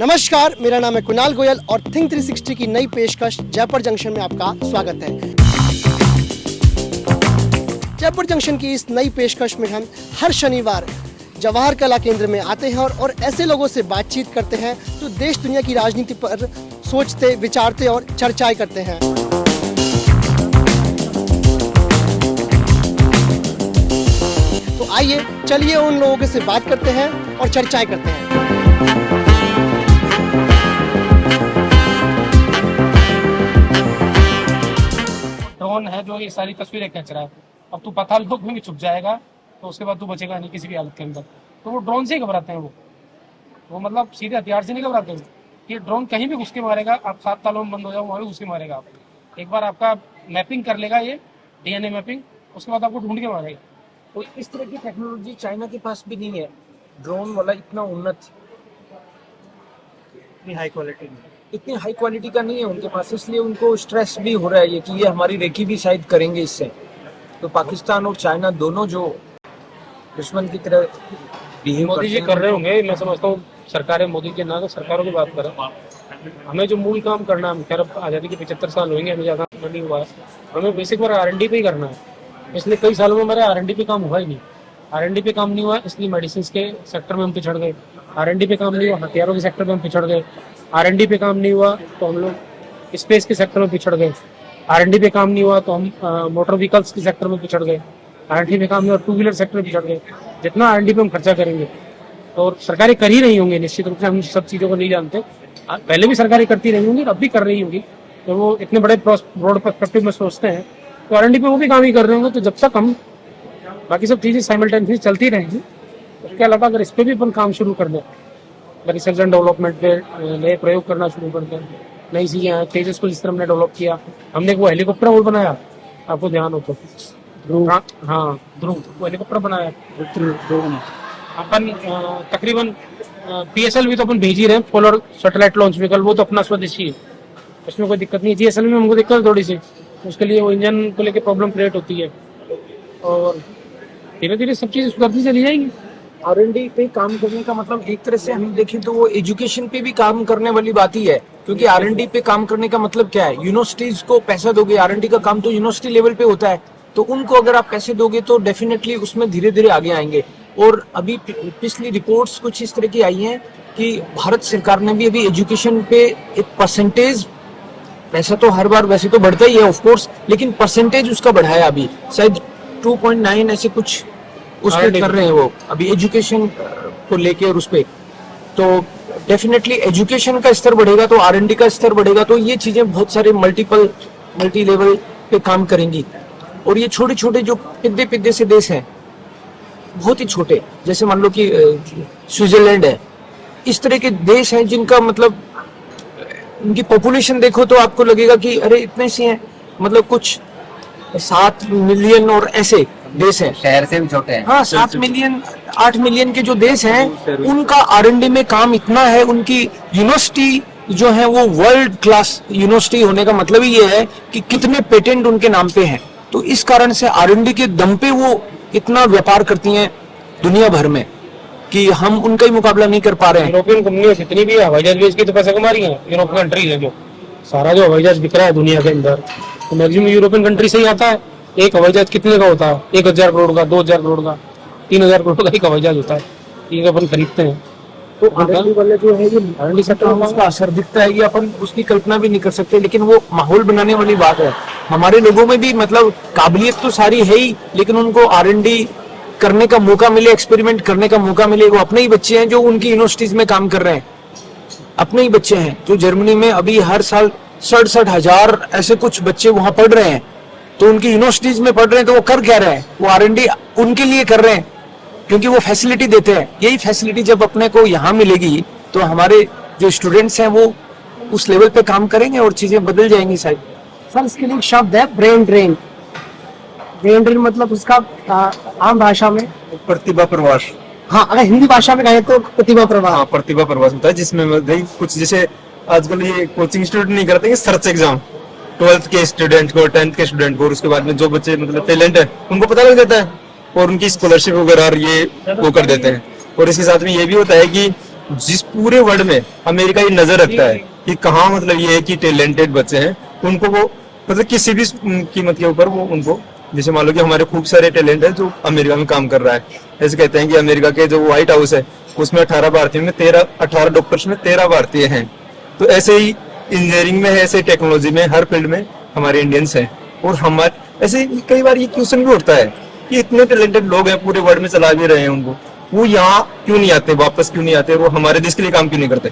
नमस्कार, मेरा नाम है कुणाल गोयल और थिंक 360 की नई पेशकश जयपुर जंक्शन में आपका स्वागत है। जयपुर जंक्शन की इस नई पेशकश में हम हर शनिवार जवाहर कला केंद्र में आते हैं और ऐसे लोगों से बातचीत करते हैं जो देश दुनिया की राजनीति पर सोचते, विचारते और चर्चाएं करते हैं। तो आइए चलिए उन लोगों से बात करते हैं और चर्चाएं करते हैं। ड्रोन है जो ये सारी तस्वीरें खींच रहा है। अब तू पाताल लोक में भी छुप जाएगा तो उसके बाद तू बचेगा नहीं किसी भी हालत के अंदर। तो वो ड्रोन से ही घबराते हैं। वो मतलब सीधे हथियार से नहीं घबराते हैं। ये ड्रोन कहीं भी घुस के मारेगा, आप 7 तालों में बंद हो जाओ वहाँ भी घुस के मारेगा। आप एक बार आपका मैपिंग कर लेगा, ये DNA मैपिंग, उसके बाद आपको ढूंढ के मारेगा। तो इस तरह की टेक्नोलॉजी चाइना के पास भी नहीं है। ड्रोन वाला इतना उन्नत, इतनी हाई क्वालिटी का नहीं है उनके पास, इसलिए उनको स्ट्रेस भी हो रहा है ये कि ये हमारी रेकी भी शायद करेंगे इससे। तो पाकिस्तान और चाइना दोनों जो दुश्मन की तरह बिहेव मोदी जी कर रहे होंगे, मैं समझता हूँ सरकारें, मोदी के ना तो सरकारों की बात करें। हमें जो मूल काम करना है, खैर आज़ादी के 75 साल होंगे, हमें ज़्यादा नहीं हुआ है, हमें बेसिक बार R&D पे ही करना है। इसलिए कई सालों में हमारे R&D पे काम हुआ ही नहीं। R&D पे काम नहीं हुआ, इसलिए मेडिसिन के सेक्टर में हम पिछड़ गए। R&D पे काम नहीं हुआ, हथियारों के सेक्टर में हम पिछड़ गए। R&D पे काम नहीं हुआ तो हम लोग स्पेस के सेक्टर में पिछड़ गए। R&D पे काम नहीं हुआ तो हम मोटर व्हीकल्स के सेक्टर में पिछड़ गए। R&D पे काम नहीं हुआ, 2 व्हीलर सेक्टर में पिछड़ गए। जितना R&D पे हम खर्चा करेंगे, और सरकारें कर ही रही होंगी, निश्चित रूप से हम सब चीज़ों को नहीं जानते, पहले भी सरकारें करती रही होंगी, अब भी कर रही होंगी। तो वो इतने बड़े ब्रॉड पर्सपेक्टिव में सोचते हैं तो R&D पे वो भी काम ही कर रहे होंगे। तो जब तक हम बाकी सब चीज़ें साइमल्टेनियसली चलती रहेंगी, उसके अलावा अगर इस पर भी अपन काम शुरू कर दें, रिसर्च एंड डेवलपमेंट पे नए प्रयोग करना शुरू कर दें, नई चीज़ें हैं, तेजस को जिस तरह हमने डेवलप किया, हमने वो हेलीकॉप्टर वो बनाया, आपको ध्यान हो तो हाँ ध्रुव, वो हेलीकॉप्टर बनाया अपन। तकरीबन PSL भी तो अपन भेज ही रहे हैं, पोलर सैटेलाइट लॉन्च व्हीकल, वो तो अपना स्वदेशी है, उसमें कोई दिक्कत नहीं है। GSL में हमको दिक्कत थोड़ी सी, उसके लिए वो इंजन को लेकर प्रॉब्लम क्रिएट होती है, और धीरे धीरे सब चीज़ें सुधरती चली जाएंगी। R&D पे काम करने का मतलब एक तरह से हम देखें तो वो एजुकेशन पे भी काम करने वाली बात ही है, क्योंकि R&D पे काम करने का मतलब क्या है, यूनिवर्सिटीज को पैसा दोगे, R&D का काम तो यूनिवर्सिटी लेवल पे होता है, तो उनको अगर आप पैसे दोगे तो डेफिनेटली उसमें धीरे धीरे आगे आएंगे। और अभी पिछली रिपोर्ट्स कुछ इस तरह की आई हैं कि भारत सरकार ने भी अभी एजुकेशन पे एक परसेंटेज, पैसा तो हर बार वैसे तो बढ़ता ही है ऑफ कोर्स, लेकिन परसेंटेज उसका बढ़ाया अभी, शायद 2.9 ऐसे कुछ उस पर कर रहे हैं वो अभी एजुकेशन को लेके। और उस पे तो डेफिनेटली एजुकेशन का स्तर बढ़ेगा तो R&D का स्तर बढ़ेगा, तो ये चीजें बहुत सारे मल्टी लेवल पे काम करेंगी। और ये छोटे छोटे जो पिद्दे से देश हैं, बहुत ही छोटे, जैसे मान लो कि स्विट्जरलैंड है, इस तरह के देश हैं जिनका मतलब उनकी पॉपुलेशन देखो तो आपको लगेगा कि अरे इतने से हैं, मतलब कुछ 7 मिलियन और ऐसे देश हैं, शहर से भी छोटे हैं। हाँ, 7 मिलियन 8 मिलियन के जो देश हैं, उनका R&D में काम इतना है। उनकी यूनिवर्सिटी जो है वो वर्ल्ड क्लास यूनिवर्सिटी होने का मतलब ही ये है कि कितने पेटेंट उनके नाम पे हैं। तो इस कारण से R&D के दम पे वो इतना व्यापार करती हैं दुनिया भर में कि हम उनका ही मुकाबला नहीं कर पा रहे हैं। यूरोपियन कंपनियां जितनी भी हवाई जहाज बेच के तो पैसा कमा रही हैं, यूरोपियन कंट्री है जो सारा जो हवाई जहाज बिक रहा है दुनिया के अंदर, तो मैक्सिमम यूरोपियन कंट्री से ही आता है। एक हवाई जहाज कितने का होता है? 1000 करोड़ का, 2000 करोड़ का, 3000 करोड़ का एक हवाई जहाज होता है, ये अपन खरीदते हैं। तो R&D वाले जो है ये R&D सेक्टर में उसका असर दिखता है, ये अपन उसकी कल्पना भी नहीं कर सकते, लेकिन वो माहौल बनाने वाली बात है। हमारे लोगों में भी मतलब काबिलियत तो सारी है ही, लेकिन उनको R&D करने का मौका मिले, एक्सपेरिमेंट करने का मौका मिले। वो अपने ही बच्चे हैं जो उनकी यूनिवर्सिटीज में काम कर रहे हैं, अपने ही बच्चे हैं जो जर्मनी में अभी हर साल 67,000 ऐसे कुछ बच्चे वहां पढ़ रहे हैं, तो उनकी यूनिवर्सिटीज में पढ़ रहे हैं। तो वो कर क्या रहे हैं? वो R&D उनके लिए कर रहे हैं, क्योंकि वो फैसिलिटी देते हैं। यही फैसिलिटी जब अपने को यहाँ मिलेगी तो हमारे जो स्टूडेंट्स हैं वो उस लेवल पे काम करेंगे और चीजें बदल जाएंगी शायद। सर, इसके लिए एक शब्द है ब्रेन ड्रेन। ब्रेन ड्रेन मतलब उसका आम भाषा में प्रतिभा प्रवास। हाँ, अगर हिंदी भाषा में कहें तो प्रतिभा प्रवाह। हाँ, प्रतिभा प्रवास होता है, जिसमें कुछ जैसे आजकल ये कोचिंग स्टूडेंट नहीं करते, सर्च एग्जाम 12th के स्टूडेंट को, 10th के स्टूडेंट को, और उसके बाद में जो बच्चे मतलब टैलेंट है उनको पता लग जाता है और उनकी स्कॉलरशिप वगैरह ये वो कर देते हैं। और इसके साथ में ये भी होता है कि जिस पूरे वर्ल्ड में अमेरिका ये नजर रखता है कि कहाँ मतलब ये है कि टैलेंटेड बच्चे हैं, उनको वो मतलब किसी भी कीमत के ऊपर वो उनको, जैसे मान लो कि हमारे खूब सारे टैलेंट है जो अमेरिका में काम कर रहा है। ऐसे कहते हैं कि अमेरिका के जो व्हाइट हाउस है उसमें 18 भारतीयों में 18 डॉक्टर्स में 13 भारतीय हैं। तो ऐसे ही इंजीनियरिंग में है, ऐसे टेक्नोलॉजी में, हर फील्ड में हमारे इंडियंस हैं। और हमारे ऐसे कई बार ये क्वेश्चन भी उठता है कि इतने टैलेंटेड लोग हैं पूरे वर्ल्ड में, चला भी रहे हैं उनको, वो यहाँ क्यों नहीं आते, वापस क्यों नहीं आते, वो हमारे देश के लिए काम क्यों नहीं करते।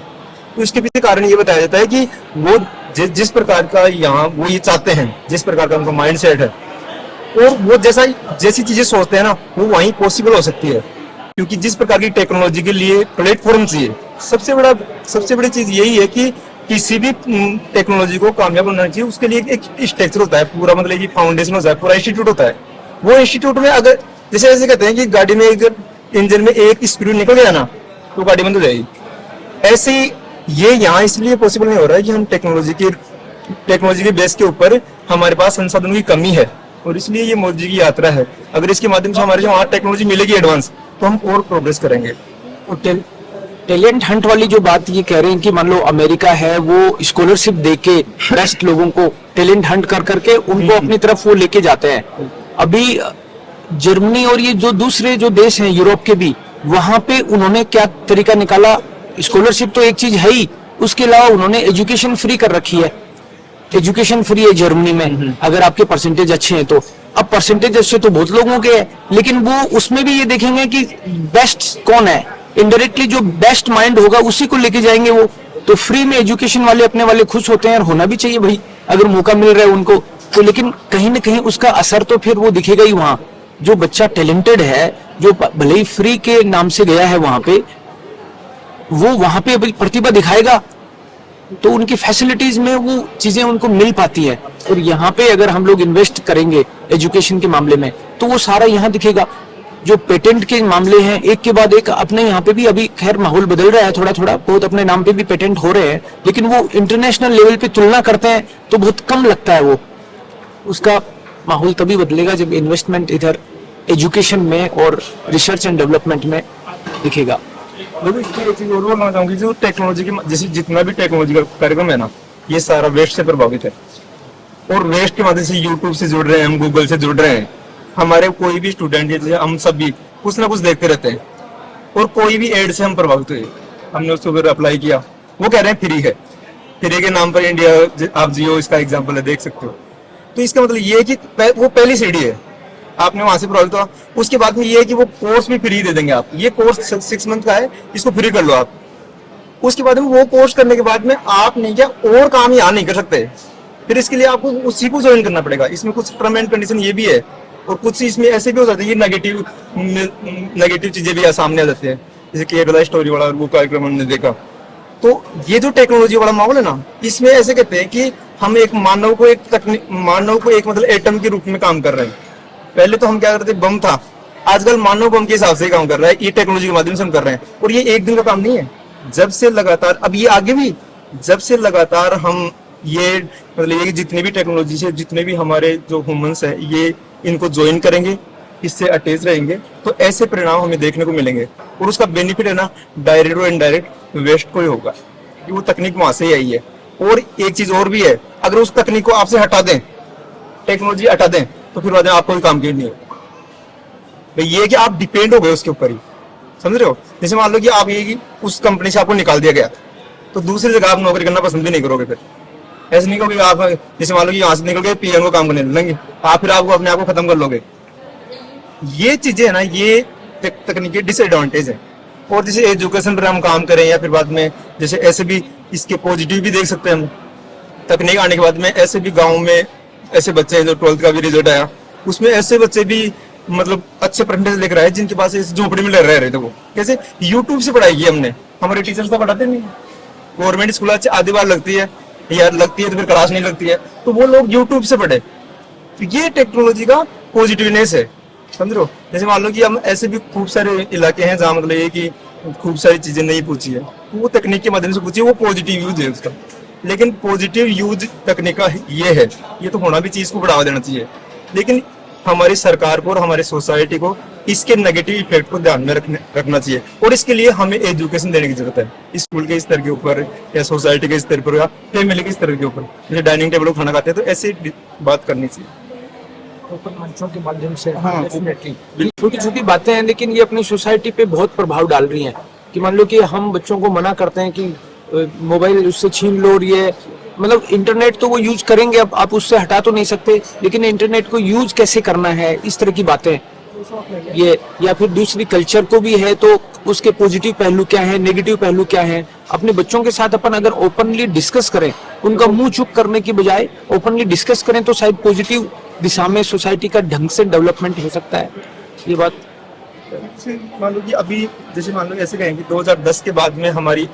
तो इसके पीछे कारण ये बताया जाता है कि वो जिस प्रकार का यहाँ वो ये चाहते हैं, जिस प्रकार का उनका माइंड सेट है, और वो जैसी चीजें सोचते हैं ना, वो वहीं पॉसिबल हो सकती है। क्योंकि जिस प्रकार की टेक्नोलॉजी के लिए प्लेटफॉर्म चाहिए, सबसे बड़ी चीज यही है कि किसी भी टेक्नोलॉजी को कामयाब बनाना चाहिए, उसके लिए एक स्ट्रक्चर होता है पूरा, मतलब कि फाउंडेशन होता है, पूरा इंस्टीट्यूट होता है। वो इंस्टीट्यूट में अगर जैसे ऐसे कहते हैं कि गाड़ी में अगर इंजन में एक स्क्रू निकल गया ना तो गाड़ी बंद हो जाएगी, ऐसे ही ये यहाँ इसलिए पॉसिबल नहीं हो रहा है कि हम टेक्नोलॉजी के बेस के ऊपर हमारे पास संसाधनों की कमी है, और इसलिए ये मोदी जी की यात्रा है। अगर इसके माध्यम से हमारे जो वहाँ टेक्नोलॉजी मिलेगी एडवांस, तो हम और प्रोग्रेस करेंगे। टैलेंट हंट वाली जो बात ये कह रहे हैं कि मान लो अमेरिका है वो स्कॉलरशिप देके बेस्ट लोगों को टैलेंट हंट कर करके उनको अपनी तरफ वो लेके जाते हैं। अभी जर्मनी और ये जो दूसरे जो देश हैं यूरोप के भी, वहां पे उन्होंने क्या तरीका निकाला, स्कॉलरशिप तो एक चीज है ही, उसके अलावा उन्होंने एजुकेशन फ्री कर रखी है। एजुकेशन फ्री है जर्मनी में, अगर आपके परसेंटेज अच्छे हैं तो। अब परसेंटेज अच्छे तो बहुत लोगों के हैं, लेकिन वो उसमें भी ये देखेंगे कि बेस्ट कौन है, इनडायरेक्टली जो बेस्ट माइंड होगा उसी को लेके जाएंगे वो। तो फ्री में एजुकेशन वाले अपने वाले खुश होते हैं, और होना भी चाहिए भाई, अगर मौका मिल रहा है उनको तो। लेकिन कहीं ना कहीं उसका असर तो फिर वो दिखेगा ही। वहां जो बच्चा टैलेंटेड है, जो भले ही फ्री के नाम से गया है वहां पे, वो वहां पे प्रतिभा दिखाएगा, तो उनकी फैसिलिटीज में वो चीजें उनको मिल पाती है। और यहाँ पे अगर हम लोग इन्वेस्ट करेंगे एजुकेशन के मामले में, तो वो सारा यहाँ दिखेगा। जो पेटेंट के मामले हैं, एक के बाद एक अपने यहाँ पे भी अभी खैर माहौल बदल रहा है, थोड़ा थोड़ा बहुत अपने नाम पे भी पेटेंट हो रहे हैं, लेकिन वो इंटरनेशनल लेवल पे तुलना करते हैं तो बहुत कम लगता है। वो उसका माहौल तभी बदलेगा जब इन्वेस्टमेंट इधर एजुकेशन में और रिसर्च एंड डेवलपमेंट में दिखेगा। देखो इसकी एक चीज और बोलना चाहूंगी, जो टेक्नोलॉजी की जैसे जितना भी टेक्नोलॉजी का कार्यक्रम है ना, ये सारा वेस्ट से प्रभावित है। और वेस्ट के माध्यम से यूट्यूब से जुड़ रहे हैं, हम गूगल से जुड़ रहे हैं। हमारे कोई भी स्टूडेंट जैसे हम सब भी कुछ ना कुछ देखते रहते हैं, और कोई भी एड से हम प्रभावित हुए। हमने उसको फिर अप्लाई किया, वो कह रहे हैं फ्री है, फ्री के नाम पर इंडिया आप जियो इसका एग्जाम्पल है, देख सकते हो। तो इसका मतलब ये है कि वो पहली सीढ़ी है, आपने वहां से प्रभावित हुआ। उसके बाद में ये है कि वो कोर्स भी फ्री दे देंगे आप, ये कोर्स 6 मंथ का है, इसको फ्री कर लो आप। उसके बाद में वो कोर्स करने के बाद में आप नहीं क्या और काम यहाँ नहीं कर सकते, फिर इसके लिए आपको उसी को ज्वाइन करना पड़ेगा। इसमें कुछ टर्म एंड कंडीशन ये भी है, और कुछ इसमें ऐसे भी हो जाते हैं कि नेगेटिव चीजें भी सामने आ जाती है, जैसे केरला स्टोरी वाला वो कार्यक्रम हमने देखा। तो ये जो टेक्नोलॉजी वाला माहौल है ना, इसमें ऐसे कहते हैं कि हम एक मानव को एक मतलब एटम के रूप में काम कर रहे हैं। पहले तो हम क्या करते, बम था, आजकल मानव बम के हिसाब से काम कर रहा है, ये टेक्नोलॉजी के माध्यम से हम कर रहे हैं। और ये एक दिन का काम नहीं है, जब से लगातार, अब ये आगे भी जब से लगातार हम ये मतलब ये जितनी भी टेक्नोलॉजी से जितने भी हमारे जो ह्यूमंस है, ये इनको ज्वाइन करेंगे, इससे अटैच रहेंगे, तो ऐसे परिणाम हमें देखने को मिलेंगे। और उसका बेनिफिट है ना, डायरेक्ट और इनडायरेक्ट वेस्ट को ही होगा, कि वो तकनीक वहां से ही आई है। और एक चीज और भी है, अगर उस तकनीक को आपसे हटा दें, टेक्नोलॉजी हटा दें, तो फिर बाद में आपको भी काम की नहीं होगा भाई। ये कि आप डिपेंड हो गए उसके ऊपर ही, समझ रहे हो। जैसे मान लो कि आप ये कि उस कंपनी से आपको निकाल दिया गया, तो दूसरी जगह आप नौकरी करना पसंद भी नहीं करोगे। फिर ऐसे नहीं कहोगे आप, जैसे मान लो कि यहाँ से निकल गए पीएम को काम करने लगेंगे आप, फिर आपको अपने आप को खत्म कर लोगे। ये चीजें है ना, ये तकनीकी डिसएडवांटेज है। और जैसे एजुकेशन पर हम काम करें, या फिर बाद में जैसे ऐसे भी इसके पॉजिटिव भी देख सकते हैं हम। तकनीक आने के बाद में ऐसे भी गाँव में ऐसे बच्चे हैं जो 12th का भी रिजल्ट आया, उसमें ऐसे बच्चे भी मतलब अच्छे परसेंटेज लेकर आए, जिनके पास इस झोपड़ी में रह रहे थे। वो कैसे, यूट्यूब से पढ़ाई की हमने, हमारे टीचर्स तो पढ़ाते नहीं। गवर्नमेंट स्कूल अच्छे आधी बार लगती है यार, लगती है तो फिर क्लास नहीं लगती है, तो वो लोग यूट्यूब से पढ़े। तो ये टेक्नोलॉजी का पॉजिटिवनेस है, समझ रहे हो। जैसे मान लो कि हम ऐसे भी खूब सारे इलाके हैं जहाँ मतलब ये कि खूब सारी चीजें नहीं पूछी है, तो वो तकनीक के माध्यम से पूछी है, वो पॉजिटिव यूज है उसका। लेकिन पॉजिटिव यूज तकनीक का ये है, ये तो होना भी चीज को बढ़ावा देना चाहिए। लेकिन हमारी सरकार को और हमारी सोसाइटी को इसके नेगेटिव इफेक्ट को ध्यान में रखना चाहिए, और इसके लिए हमें एजुकेशन देने की जरूरत है, स्कूल के स्तर के ऊपर या सोसाइटी के स्तर पर या फैमिली के स्तर के ऊपर। जैसे डाइनिंग टेबल पर खाना खाते हैं तो ऐसी बात करनी चाहिए ओपन मंचों के माध्यम से। हाँ, डेफिनेटली छोटी छोटी बातें हैं, लेकिन ये अपनी सोसाइटी पे बहुत प्रभाव डाल रही हैं। कि मान लो कि हम बच्चों को मना करते हैं कि मोबाइल उससे छीन लो, और ये मतलब इंटरनेट तो वो यूज करेंगे, अब आप उससे हटा तो नहीं सकते, लेकिन इंटरनेट को यूज कैसे करना है, इस तरह की बातें ये, या फिर दूसरी कल्चर को भी है तो उसके पॉजिटिव पहलू क्या है, नेगेटिव पहलू क्या है, अपने बच्चों के साथ अपन अगर ओपनली डिस्कस करें, उनका मुंह चुप करने की बजाय ओपनली डिस्कस करें, तो शायद पॉजिटिव दिशा में सोसाइटी का ढंग से डेवलपमेंट हो सकता है। ये बात मान लो कि अभी जैसे मान लो ऐसे कहेंगे 2010 के बाद में हमारी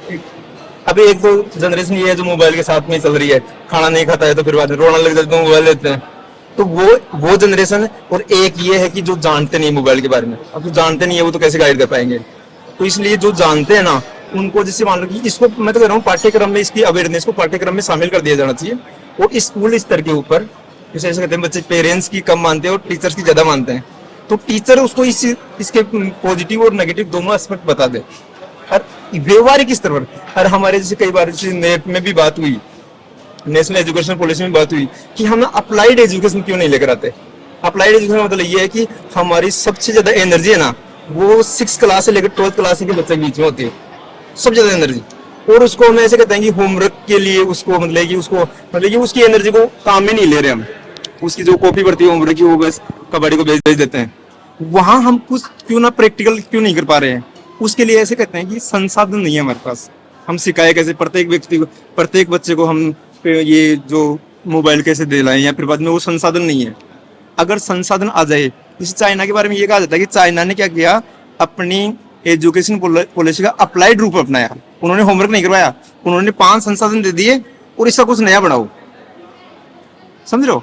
अभी एक तो जनरेशन ये है जो मोबाइल के साथ में चल रही है, खाना नहीं खाता है तो फिर बाद में रोना लग जाता है, मोबाइल लेते हैं, तो वो जनरेशन है। और एक ये है कि जो जानते नहीं मोबाइल के बारे में, अब जो जानते नहीं है वो तो कैसे गाइड कर पाएंगे। तो इसलिए जो जानते हैं ना, उनको जैसे मान लो कि इसको मैं तो कह रहा हूँ पाठ्यक्रम में इसकी अवेयरनेस को पाठ्यक्रम में शामिल कर दिया जाना चाहिए, और स्कूल स्तर के ऊपर जैसे ऐसे कहते हैं बच्चे पेरेंट्स की कम मानते हैं और टीचर्स की ज्यादा मानते हैं, तो टीचर उसको इसके पॉजिटिव और नेगेटिव दोनों एस्पेक्ट बता दे, और व्यवहारिक स्तर पर। और हमारे जैसे कई बार जैसे नेट में भी बात हुई, नेशनल एजुकेशन पॉलिसी में बात हुई कि हम अप्लाइड एजुकेशन क्यों नहीं लेकर आते। अप्लाइड एजुकेशन का मतलब ये है कि हमारी सबसे ज्यादा एनर्जी है ना, वो 6th क्लास से लेकर 12th क्लास के बच्चे के बीच में होती है, सबसे ज्यादा एनर्जी। और उसको हम ऐसे कहते हैं कि होमवर्क के लिए उसको मतलब कि उसकी एनर्जी को काम में नहीं ले रहे हम, उसकी जो कॉपी पड़ती है होमवर्क की वो बस कबाड़ी को भेज देते हैं। वहां हम कुछ क्यों ना प्रैक्टिकल क्यों नहीं कर पा रहे हैं, उसके लिए ऐसे कहते हैं कि संसाधन नहीं है हमारे पास। हम सिखाए कैसे प्रत्येक व्यक्ति को, प्रत्येक बच्चे को हम ये जो मोबाइल कैसे दिलाएं, या फिर बाद में वो संसाधन नहीं है। अगर संसाधन आ जाए, जैसे चाइना के बारे में ये कहा जाता है कि चाइना ने क्या किया, अपनी एजुकेशन पॉलिसी का अप्लाइड रूप अपनाया। उन्होंने होमवर्क नहीं करवाया, उन्होंने 5 संसाधन दे दिए और इसका कुछ नया बढ़ाओ, समझ रहे हो।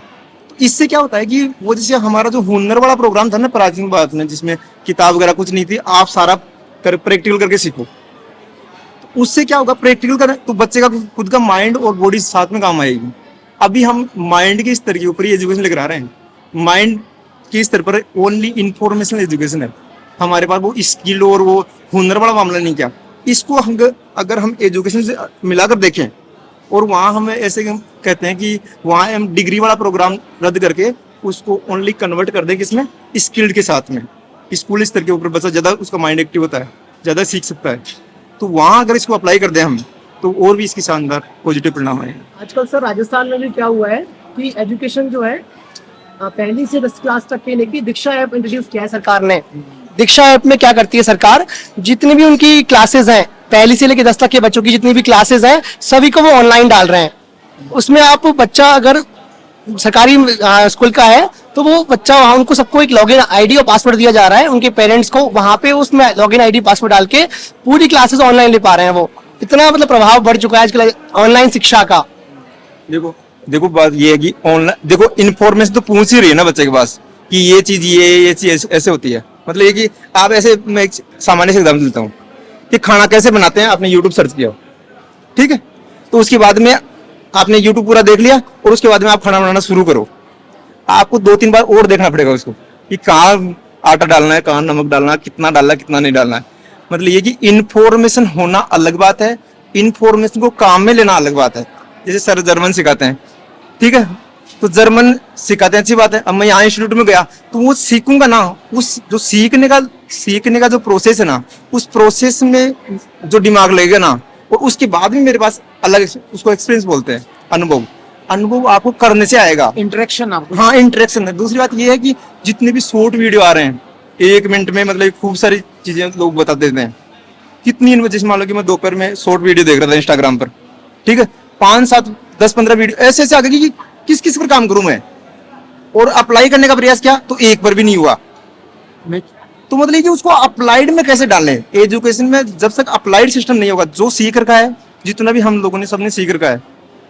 इससे क्या होता है कि वो जैसे हमारा जो हुनर वाला प्रोग्राम था ना प्राचीन बात में, जिसमें किताब वगैरह कुछ नहीं थी, आप सारा प्रैक्टिकल करके सीखो, तो उससे क्या होगा, प्रैक्टिकल कर तो बच्चे का खुद का माइंड और बॉडी साथ में काम आएगी। अभी हम माइंड के स्तर के ऊपर ही एजुकेशन लेकर आ रहे हैं, माइंड के स्तर पर ओनली इंफॉर्मेशनल एजुकेशन है हमारे पास, वो स्किल और वो हुनर वाला मामला नहीं। क्या इसको अगर हम एजुकेशन से मिलाकर देखें, और वहाँ हम ऐसे कहते हैं कि वहाँ हम डिग्री वाला प्रोग्राम रद्द करके उसको ओनली कन्वर्ट कर दें किसमें, स्किल्ड के साथ में। स्कूल स्तर के ऊपर बच्चा ज्यादा उसका माइंड एक्टिव होता है, ज्यादा सीख सकता है, तो वहाँ अगर इसको अप्लाई कर दें हम, तो और भी इसकी शानदार पॉजिटिव परिणाम आए। आजकल सर राजस्थान में भी क्या हुआ है कि एजुकेशन जो है 1ली से 10th क्लास तक के लेके दीक्षा ऐप इंट्रोड्यूस किया है सरकार ने। दीक्षा ऐप में क्या करती है सरकार, जितनी भी उनकी क्लासेस हैं 1ली से लेके 10 तक के बच्चों की जितनी भी क्लासेस हैं, सभी को वो ऑनलाइन डाल रहे हैं। उसमें आप बच्चा अगर सरकारी स्कूल का है तो वो बच्चा वहाँ उनको सबको एक लॉगिन आईडी और पासवर्ड दिया जा रहा है, उनके पेरेंट्स को वहाँ पे उसमें लॉगिन आईडी पासवर्ड डाल के पूरी क्लासेस ऑनलाइन ले पा रहे हैं। वो इतना मतलब प्रभाव बढ़ चुका है आजकल ऑनलाइन शिक्षा का। देखो बात ये है कि ऑनलाइन देखो इन्फॉर्मेशन तो पहुंच ही रही है ना बच्चे के पास, कि ये चीज ऐसे होती है। मतलब ये कि आप ऐसे, मैं एक सामान्य से एग्जाम्पल देता हूँ कि खाना कैसे बनाते हैं, आपने यूट्यूब सर्च किया, ठीक है, तो उसके बाद में आपने यूट्यूब पूरा देख लिया, और उसके बाद में आप खाना बनाना शुरू करो। आपको 2-3 बार और देखना पड़ेगा उसको कि कहाँ आटा डालना है, कहाँ नमक डालना है, कितना डालना है, कितना नहीं डालना है। मतलब ये कि इन्फॉर्मेशन होना अलग बात है, इन्फॉर्मेशन को काम में लेना अलग बात है। जैसे सर जर्मन सिखाते हैं, ठीक है, तो जर्मन सिखाते हैं, अच्छी बात है। अब मैं यहाँ इंस्टीट्यूट में गया तो वो सीखूंगा ना, उस जो सीखने का जो प्रोसेस है ना, उस प्रोसेस में जो दिमाग लगेगा ना, और उसके बाद में मेरे पास अलग उसको एक्सपीरियंस बोलते हैं, अनुभव आपको करने से आएगा, इंटरेक्शन आपको। हाँ, इंटरेक्शन है। दूसरी बात ये है कि जितने भी शॉर्ट वीडियो आ रहे हैं 1 मिनट में, मतलब खूब सारी चीजें लोग बता देते हैं। कितनी जैसे मान लो कि मैं दोपहर में शॉर्ट वीडियो देख रहा था इंस्टाग्राम पर, ठीक है, 5, 7, 10, 15 वीडियो ऐसे आ गए कि किस किस पर काम करूं मैं, और अप्लाई करने का प्रयास किया तो एक पर भी नहीं हुआ। तो मतलब कि उसको अप्लाइड में कैसे डालें, एजुकेशन में जब तक अप्लाइड सिस्टम नहीं होगा, जो सीख रखा है, जितना भी हम लोगों ने सबने सीख रखा है,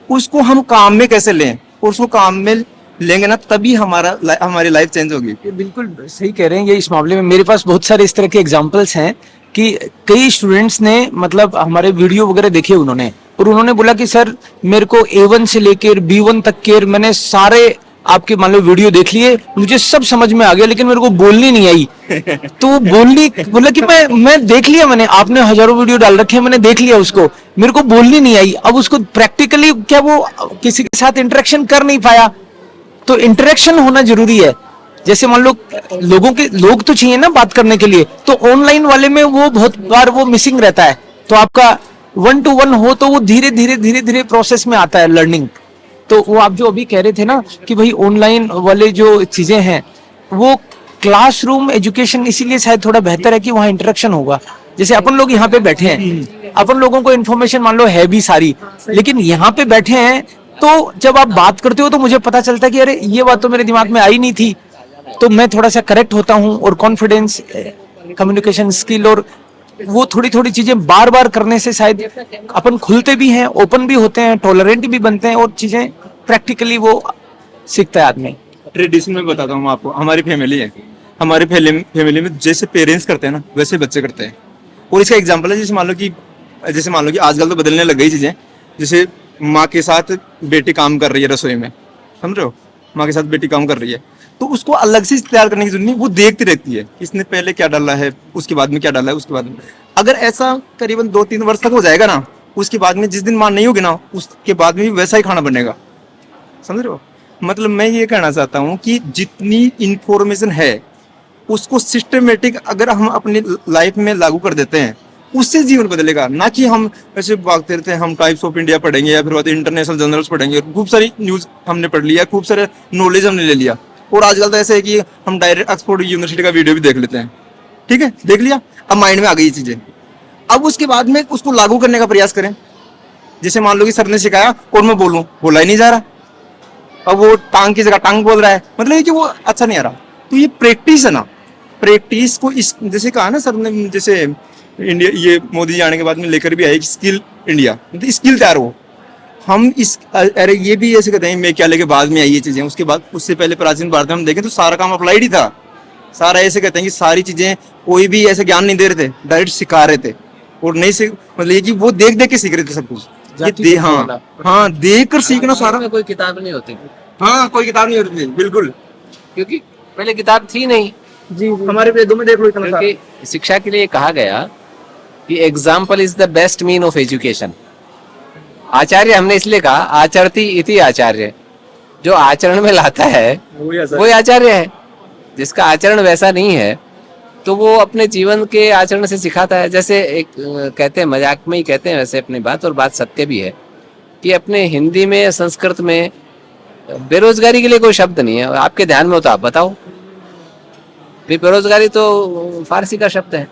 उसको हम काम में कैसे लें, और उसको काम में लेंगे ना, तभी हमारी लाइफ चेंज होगी। ये बिल्कुल सही कह रहे हैं। ये इस मामले में मेरे पास बहुत सारे इस तरह के एग्जांपल्स हैं कि कई स्टूडेंट्स ने मतलब हमारे वीडियो वगैरह देखे उन्होंने, और उन्होंने बोला कि सर मेरे को A1 से लेकर B1 तक के मैंने सारे आपके मान लो वीडियो देख लिए, मुझे सब समझ में आ गया, लेकिन मेरे को बोलनी नहीं आई। तो बोलनी बोला कि मैं देख लिया, मैंने, आपने हजारों वीडियो डाल रखे हैं, मैंने देख लिया उसको, मेरे को बोलनी नहीं आई। अब उसको प्रैक्टिकली क्या वो किसी के साथ इंटरेक्शन कर नहीं पाया। तो इंटरेक्शन होना जरूरी है। जैसे मान लो लोग तो चाहिए ना बात करने के लिए, तो ऑनलाइन वाले में वो बहुत बार वो मिसिंग रहता है। तो आपका 1 to 1 हो तो वो धीरे धीरे प्रोसेस में आता है लर्निंग। तो वो आप जो अभी कह रहे थे ना कि भाई ऑनलाइन वाले जो चीजें हैं वो क्लासरूम एजुकेशन इसीलिए शायद थोड़ा बेहतर है कि वहाँ इंटरेक्शन होगा। जैसे अपन लोग यहाँ पे बैठे हैं, अपन लोगों को इन्फॉर्मेशन मान लो है भी सारी, लेकिन यहाँ पे बैठे हैं तो जब आप बात करते हो तो मुझे पता चलता है कि अरे ये बात तो मेरे दिमाग में आई नहीं थी, तो मैं थोड़ा सा करेक्ट होता हूँ। और कॉन्फिडेंस, कम्युनिकेशन स्किल और वो थोड़ी थोड़ी चीजें बार बार करने से शायद अपन खुलते भी हैं, ओपन भी होते हैं, टॉलरेंट भी बनते हैं, और चीजें प्रैक्टिकली वो सीखता है आदमी। ट्रेडिशन में बताता हूँ आपको, हमारी फैमिली है, हमारी फैमिली में जैसे पेरेंट्स करते हैं ना वैसे बच्चे करते हैं। और इसका एग्जांपल है, जैसे मान लो कि आजकल तो बदलने लग गई चीजें। जैसे माँ के साथ बेटी काम कर रही है रसोई में, समझ रहे हो, माँ के साथ बेटी काम कर रही है, तो उसको अलग से तैयार करने की जरूरत नहीं, वो देखती रहती है इसने पहले क्या डाला है, उसके बाद में क्या डाला है, उसके बाद में। अगर ऐसा करीबन 2-3 वर्ष तक हो जाएगा ना, उसके बाद में जिस दिन माँ नहीं होगी ना, उसके बाद में भी वैसा ही खाना बनेगा। समझ रहे हो, मतलब मैं ये कहना चाहता हूँ कि जितनी इंफॉर्मेशन है उसको सिस्टमेटिक अगर हम अपनी लाइफ में लागू कर देते हैं, उससे जीवन बदलेगा। ना कि हम ऐसे भागते रहते हैं, हम टाइप्स ऑफ इंडिया पढ़ेंगे या फिर इंटरनेशनल जर्नल्स पढ़ेंगे, खूब सारी न्यूज हमने पढ़ लिया, खूब सारे नॉलेज हमने ले लिया। और आजकल तो ऐसे है कि हम डायरेक्ट ऑक्सफोर्ड यूनिवर्सिटी का वीडियो भी देख लेते हैं, ठीक है, देख लिया, अब माइंड में आ गई ये चीजें। अब उसके बाद में उसको लागू करने का प्रयास करें। जैसे मान लो कि सर ने सिखाया और मैं बोला ही नहीं जा रहा, अब वो टांग की जगह टांग बोल रहा है, मतलब ये कि वो अच्छा नहीं आ रहा। तो ये प्रैक्टिस है ना, प्रैक्टिस को इस जैसे कहा ना सर ने, जैसे इंडिया ये मोदी जी आने के बाद में लेकर भी आए स्किल इंडिया, मतलब स्किल तैयार हो। हम इस अरे ये भी ऐसे कहते हैं मैं क्या लेके बाद में आई ये चीजें, उसके बाद उससे पहले प्राचीन भारत में हम देखें तो सारा काम अप्लाइड ही था। सारा ऐसे कहते हैं कि सारी चीजें कोई भी ऐसे ज्ञान नहीं दे रहे थे, डायरेक्ट सिखा रहे थे। और नहीं से मतलब ये कि वो देख देख के सीख रहे थे सब कुछ। ये हाँ देख कर सीखना सारा। कोई किताब नहीं होती, हाँ कोई किताब नहीं होती बिल्कुल, क्योंकि पहले किताब थी नहीं। जी हमारे वेदों में देख लो इतना सारा। क्योंकि शिक्षा के लिए कहा गया कि example is the best mean of education. आचार्य हमने इसलिए कहा, आचरती इति आचार्य, जो आचरण में लाता है वही आचार्य है। जिसका आचरण वैसा नहीं है तो वो अपने जीवन के आचरण से सिखाता है। जैसे एक कहते हैं, मजाक में ही कहते हैं वैसे अपनी बात, और बात सत्य भी है, कि अपने हिंदी में संस्कृत में बेरोजगारी के लिए कोई शब्द नहीं है। आपके ध्यान में हो तो आप बताओ। बेरोजगारी तो फारसी का शब्द है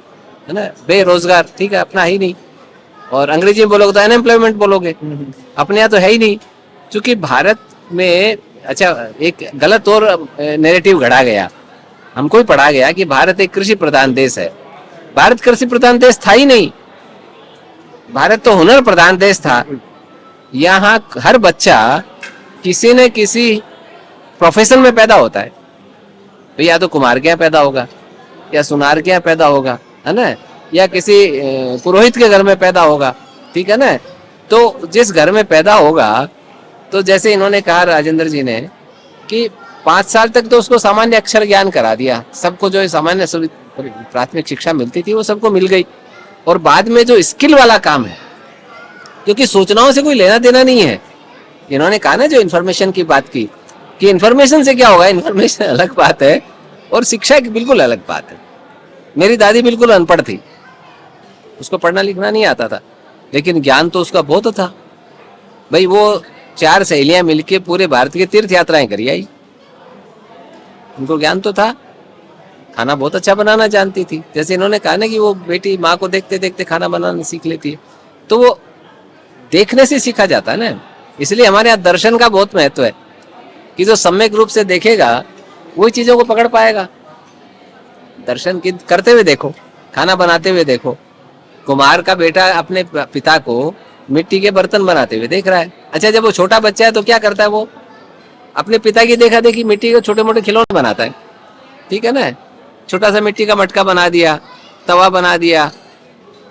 ना, बेरोजगार, ठीक है, अपना ही नहीं। और अंग्रेजी में बोलोगे तो अनएम्प्लॉयमेंट बोलोगे, अपने यहाँ तो है ही नहीं। क्योंकि भारत में अच्छा एक गलत और नैरेटिव गढ़ा गया, हमको ही पढ़ा गया कि भारत एक कृषि प्रधान देश है। भारत कृषि प्रधान देश था ही नहीं, भारत तो हुनर प्रधान देश था। यहाँ हर बच्चा किसी न किसी प्रोफेशन में पैदा होता है, तो या तो कुम्हार के यहाँ पैदा होगा, या सुनार के यहाँ पैदा होगा, है ना, या किसी पुरोहित के घर में पैदा होगा, ठीक है ना। तो जिस घर में पैदा होगा, तो जैसे इन्होंने कहा राजेंद्र जी ने कि 5 साल तक तो उसको सामान्य अक्षर ज्ञान करा दिया, सबको जो सामान्य प्राथमिक शिक्षा मिलती थी वो सबको मिल गई। और बाद में जो स्किल वाला काम है, क्योंकि सूचनाओं से कोई लेना देना नहीं है। इन्होंने कहा ना, जो इन्फॉर्मेशन की बात की, कि इन्फॉर्मेशन से क्या होगा, इन्फॉर्मेशन अलग बात है और शिक्षा की बिल्कुल अलग बात है। मेरी दादी बिल्कुल अनपढ़ थी, उसको पढ़ना लिखना नहीं आता था, लेकिन ज्ञान तो उसका बहुत था भाई। वो 4 सहेलियां मिलके पूरे भारत की तीर्थ यात्राएं करी आई, उनको ज्ञान तो था। खाना बहुत अच्छा बनाना जानती थी। जैसे इन्होंने कहा ना कि वो बेटी माँ को देखते देखते खाना बनाना सीख लेती है, तो वो देखने से सीखा जाता है ना। इसलिए हमारे यहाँ दर्शन का बहुत महत्व है, कि जो सम्यक रूप से देखेगा वही चीजों को पकड़ पाएगा। दर्शन की करते हुए देखो, खाना बनाते हुए देखो। कुम्हार का बेटा अपने पिता को मिट्टी के बर्तन बनाते हुए देख रहा है। अच्छा, जब वो छोटा बच्चा है तो क्या करता है, वो अपने पिता की देखा देखी मिट्टी के छोटे मोटे खिलौने बनाता है, ठीक है ना। छोटा सा मिट्टी का मटका बना दिया, तवा बना दिया।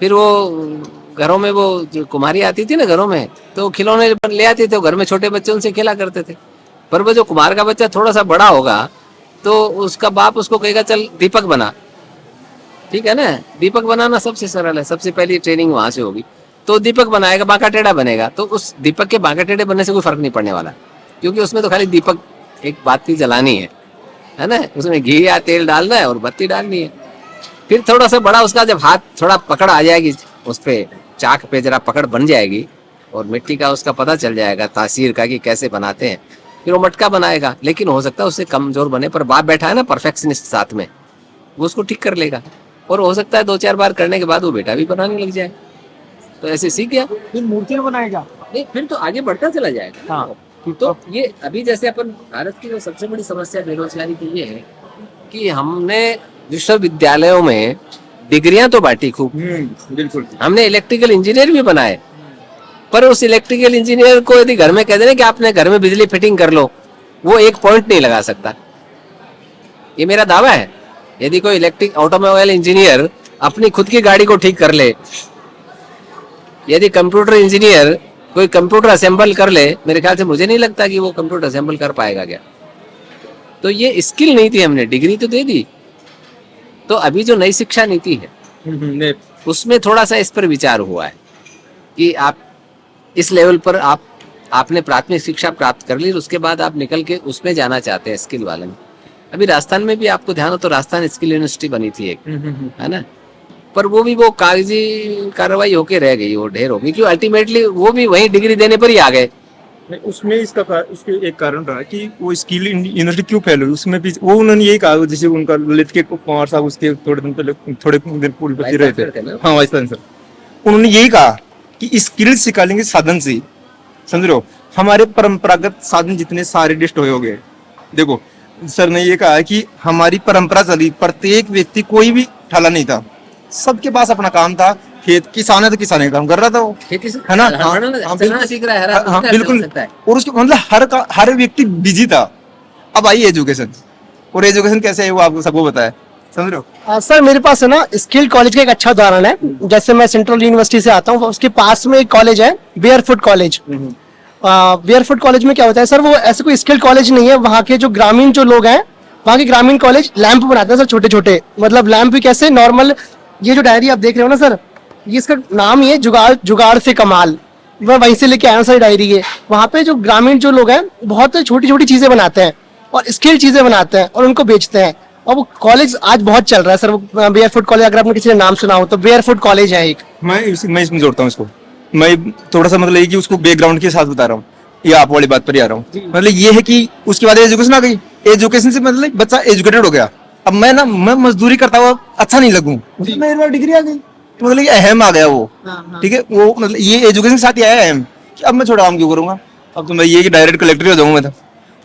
फिर वो घरों में वो जो कुम्हारी आती थी ना घरों में, तो खिलौने ले आती थे, घर में छोटे बच्चे उनसे खेला करते थे। पर वो जो कुमार का बच्चा थोड़ा सा बड़ा होगा तो उसका बाप उसको कहेगा चल दीपक बना, ठीक है ना। दीपक बनाना सबसे सरल है, सबसे पहली ट्रेनिंग वहां से होगी। तो दीपक बनाएगा, बांका टेढ़ा बनेगा, तो उस दीपक के बांका टेढ़े बनने से कोई फर्क नहीं पड़ने वाला, क्योंकि उसमें तो खाली दीपक एक बाती जलानी है ना, उसमें घी या तेल डालना है और बत्ती डालनी है। फिर थोड़ा सा बड़ा उसका जब हाथ थोड़ा पकड़ आ जाएगी, उस पे चाक पे जरा पकड़ बन जाएगी और मिट्टी का उसका पता चल जाएगा तासीर का कि कैसे बनाते हैं, फिर वो मटका बनाएगा। लेकिन हो सकता है उससे कमजोर बने, पर बाप बैठा है ना परफेक्शनिस्ट साथ में, वो उसको ठीक कर लेगा। और हो सकता है 2-4 बार करने के बाद वो बेटा भी बनाने लग जाए, तो ऐसे सीख गया। फिर मूर्तियां बनाएगा। नहीं, फिर तो आगे बढ़ता चला जाएगा। हाँ। तो ये अभी जैसे अपन भारत की जो सबसे बड़ी समस्या बेरोजगारी की ये है कि हमने विश्वविद्यालयों में डिग्रियां तो बांटी खूब, बिल्कुल। हमने इलेक्ट्रिकल इंजीनियर भी बनाए, पर उस इलेक्ट्रिकल इंजीनियर को यदि घर में कह देना कि आपने घर में बिजली फिटिंग कर लो, वो एक पॉइंट नहीं लगा सकता। ये मेरा दावा है। यदि कोई इलेक्ट्रिक ऑटोमोबाइल इंजीनियर अपनी खुद की गाड़ी को ठीक कर ले, यदि कंप्यूटर इंजीनियर कोई कंप्यूटर असेंबल कर ले, मेरे ख्याल से मुझे नहीं लगता कि वो कंप्यूटर असेंबल कर पाएगा क्या। तो ये स्किल नहीं थी, हमने डिग्री तो दे दी। तो अभी जो नई शिक्षा नीति है उसमें थोड़ा सा इस पर विचार हुआ है कि आप इस लेवल पर आपने प्राथमिक शिक्षा प्राप्त कर ली, उसके बाद आप निकल के उसमें जाना चाहते हैं स्किल वाले में। अभी राजस्थान में भी आपको ध्यान हो तो राजस्थान स्किल यूनिवर्सिटी बनी थी एक, है ना, पर वो भी वो कागजी कार्रवाई होके रह गई, वो ढेर हो गई, क्यों अल्टीमेटली वो भी वही डिग्री देने पर ही आ गए। उसमें उसके एक कारण रहा कि वो स्किल यूनिवर्सिटी क्यों फैल हुई, उसमें भी वो उन्होंने यही कहा, जैसे उनका ललित के कुमार साहब उसके थोड़े दिन कुलपति रहे थे, हाँ वाइस चांसलर, उन्होंने यही कहा कि स्किल सिखाने साधन से, समझ रहे हो, हमारे परंपरागत साधन जितने सारे डिस्ट हो गए। देखो सर ने ये कहा कि हमारी परंपरा चली, प्रत्येक व्यक्ति कोई भी ठाला नहीं था, सबके पास अपना काम था, खेत किसान है तो किसान का काम कर रहा था वो, खेती से है ना, चलना सीख रहा है, हाँ बिल्कुल। और उसके मतलब हर व्यक्ति बिजी था। अब आई एजुकेशन, और एजुकेशन कैसे है वो आपको सबको पता है, समझ रहे हो। सर मेरे पास है ना स्किल कॉलेज का एक अच्छा उदाहरण है। जैसे मैं सेंट्रल यूनिवर्सिटी से आता हूँ, उसके पास में एक कॉलेज है बेयरफुट कॉलेज। बेयरफुट कॉलेज में क्या होता है सर, वो ऐसे कोई स्किल कॉलेज नहीं है। वहाँ के जो ग्रामीण जो लोग हैं, वहाँ के ग्रामीण कॉलेज लैंप बनाते हैं सर, छोटे छोटे, मतलब लैंप भी कैसे नॉर्मल, ये जो डायरी आप देख रहे हो ना सर, ये इसका नाम ही है जुगाड़ से कमाल। मैं वहीं से लेके आया हूँ सर डायरी ये। वहाँ पे जो ग्रामीण जो लोग हैं बहुत छोटी छोटी चीजें बनाते हैं और स्किल चीजें बनाते हैं और उनको बेचते हैं, और वो कॉलेज आज बहुत चल रहा है सर। वो बेयरफुट कॉलेज, अगर आपने किसी ने नाम सुना हो तो बेयरफुट कॉलेज है एक। मैं इसमें जोड़ता हूँ इसको, मैं थोड़ा सा मतलब ये कि उसको बैकग्राउंड के साथ बता रहा हूँ, ये आप वाली बात पर ही आ रहा हूँ। मतलब ये है कि उसके बाद एजुकेशन आ गई, एजुकेशन से मतलब बच्चा एजुकेटेड हो गया। अब मैं मजदूरी करता हुआ अच्छा नहीं लगूं, मेरे पास डिग्री आ गई, तो मतलब ये अहम आ गया वो, ठीक है। वो मतलब ये एजुकेशन के साथ ही आया अहम कि अब मैं छोटा काम क्यों करूंगा, अब तो मैं ये कि डायरेक्ट कलेक्टर हो जाऊंगा मैं तो।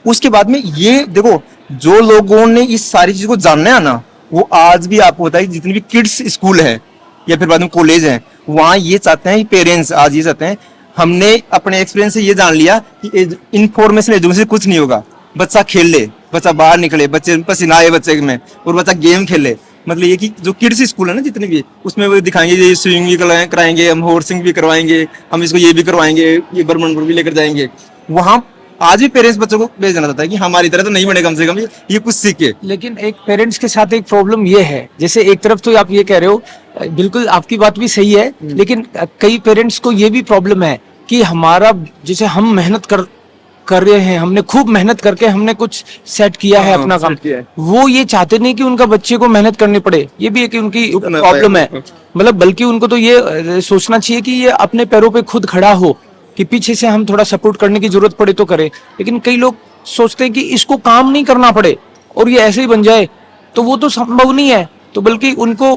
उसके बाद में ये देखो, जो लोगों ने इस सारी चीज को जानना है ना, वो आज भी आपको पता है जितने भी किड्स स्कूल है या फिर बाद में कॉलेज है, वहाँ ये चाहते हैं, पेरेंट्स आज ये चाहते हैं, हमने अपने एक्सपीरियंस से ये जान लिया कि इन्फॉर्मेशन एजुकेशन से कुछ नहीं होगा। बच्चा खेल ले, बच्चा बाहर निकले, बच्चे पसीना आए बच्चे में, और बच्चा गेम खेले। मतलब ये कि जो किड्स स्कूल है ना जितने भी, उसमें वो दिखाएंगे ये स्विमिंग भी कराएंगे, हम हॉर्सिंग भी करवाएंगे, हम इसको ये भी करवाएंगे, ये बर्मनपुर भी लेकर जाएंगे। वहाँ आज भी पेरेंट्स बच्चों को भेज देना चाहता है कि हमारी तरह तो नहीं बने, कम से कम ये कुछ सीखे। लेकिन एक पेरेंट्स के साथ एक प्रॉब्लम ये है, जैसे एक तरफ तो आप ये कह रहे हो, बिल्कुल आपकी बात भी सही है, लेकिन कई पेरेंट्स को ये भी प्रॉब्लम है कि हमारा जैसे हम मेहनत कर रहे हैं, हमने खूब मेहनत करके हमने कुछ सेट किया है अपना काम, वो ये चाहते नहीं कि उनका बच्चे को मेहनत करनी पड़े। ये भी एक उनकी प्रॉब्लम है। मतलब बल्कि उनको तो ये सोचना चाहिए कि ये अपने पैरों पे खुद खड़ा हो, कि पीछे से हम थोड़ा सपोर्ट करने की जरूरत पड़े तो करे। लेकिन कई लोग सोचते हैं कि इसको काम नहीं करना पड़े और ये ऐसे ही बन जाए, तो वो तो संभव नहीं है। तो बल्कि उनको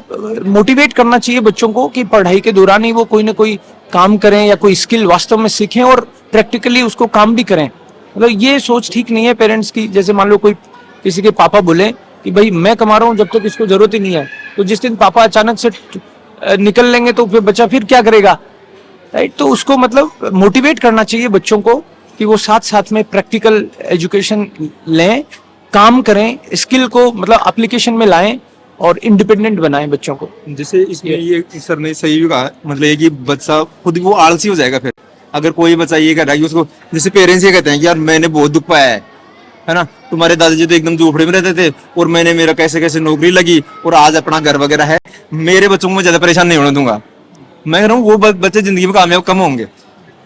मोटिवेट करना चाहिए बच्चों को कि पढ़ाई के दौरान ही वो कोई ना कोई काम करें या कोई स्किल वास्तव में सीखें और प्रैक्टिकली उसको काम भी करें। मतलब ये सोच ठीक नहीं है पेरेंट्स की। जैसे मान लो कोई किसी के पापा बोले कि भाई मैं कमा रहा हूँ जब तक इसको जरूरत ही नहीं है, तो जिस दिन पापा अचानक से निकल लेंगे तो फिर बच्चा फिर क्या करेगा, राइट। तो उसको मतलब मोटिवेट करना चाहिए बच्चों को कि वो साथ साथ में प्रैक्टिकल एजुकेशन लें, काम करें, स्किल को मतलब एप्लीकेशन में लाएं और इंडिपेंडेंट बनाएं बच्चों को। जैसे इसमें ये सर ने सही भी कहा, मतलब ये कि बच्चा खुद वो आलसी हो जाएगा। फिर अगर कोई बच्चा ये कह रहा है कि उसको, जैसे पेरेंट्स ये कहते हैं कि यार मैंने बहुत दुख पाया है, है ना। तुम्हारे दादाजी तो एकदम झोपड़े में रहते थे और मैंने मेरा कैसे कैसे नौकरी लगी और आज अपना घर वगैरह है। मेरे बच्चों को मैं ज्यादा परेशान नहीं होने दूंगा। मैं कह रहा हूँ वो बच्चे जिंदगी में कामयाब कम होंगे।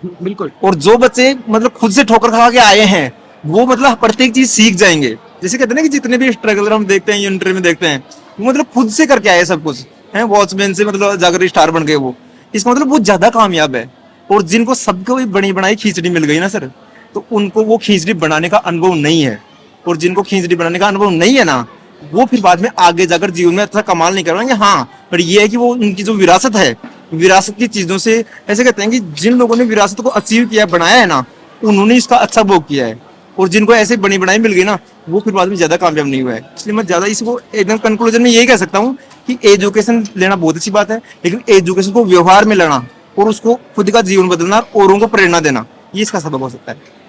बिल्कुल। और जो बच्चे मतलब खुद से ठोकर खा के आए हैं वो मतलब प्रत्येक चीज सीख जाएंगे। जैसे कहते हैं ना कि जितने भी स्ट्रगलर हम देखते हैं इंटरव्यू में देखते हैं वो मतलब खुद से करके आए सब कुछ है। वॉचमैन से मतलब जाकर स्टार बन गए वो, इसका मतलब वो ज्यादा कामयाब है। और जिनको सबको भी बनी बनाई खिचड़ी मिल गई ना सर, तो उनको वो खिचड़ी बनाने का अनुभव नहीं है। और जिनको खिचड़ी बनाने का अनुभव नहीं है ना, वो फिर बाद में आगे जाकर जीवन में अच्छा कमाल नहीं कर पाएंगे। हाँ, पर ये है कि वो उनकी जो विरासत है, विरासत की चीजों से ऐसे कहते हैं कि जिन लोगों ने विरासत को अचीव किया, बनाया है ना, उन्होंने इसका अच्छा भोग किया है। और जिनको ऐसे बनी बनाई मिल गई ना, वो फिर बाद में ज्यादा कामयाब नहीं हुआ है। इसलिए मैं ज्यादा इसको एकदम कंक्लूजन में यही कह सकता हूँ कि एजुकेशन लेना बहुत अच्छी बात है, लेकिन एजुकेशन को व्यवहार में लाना और उसको खुद का जीवन बदलना, औरों को प्रेरणा देना, ये इसका सबब हो सकता है।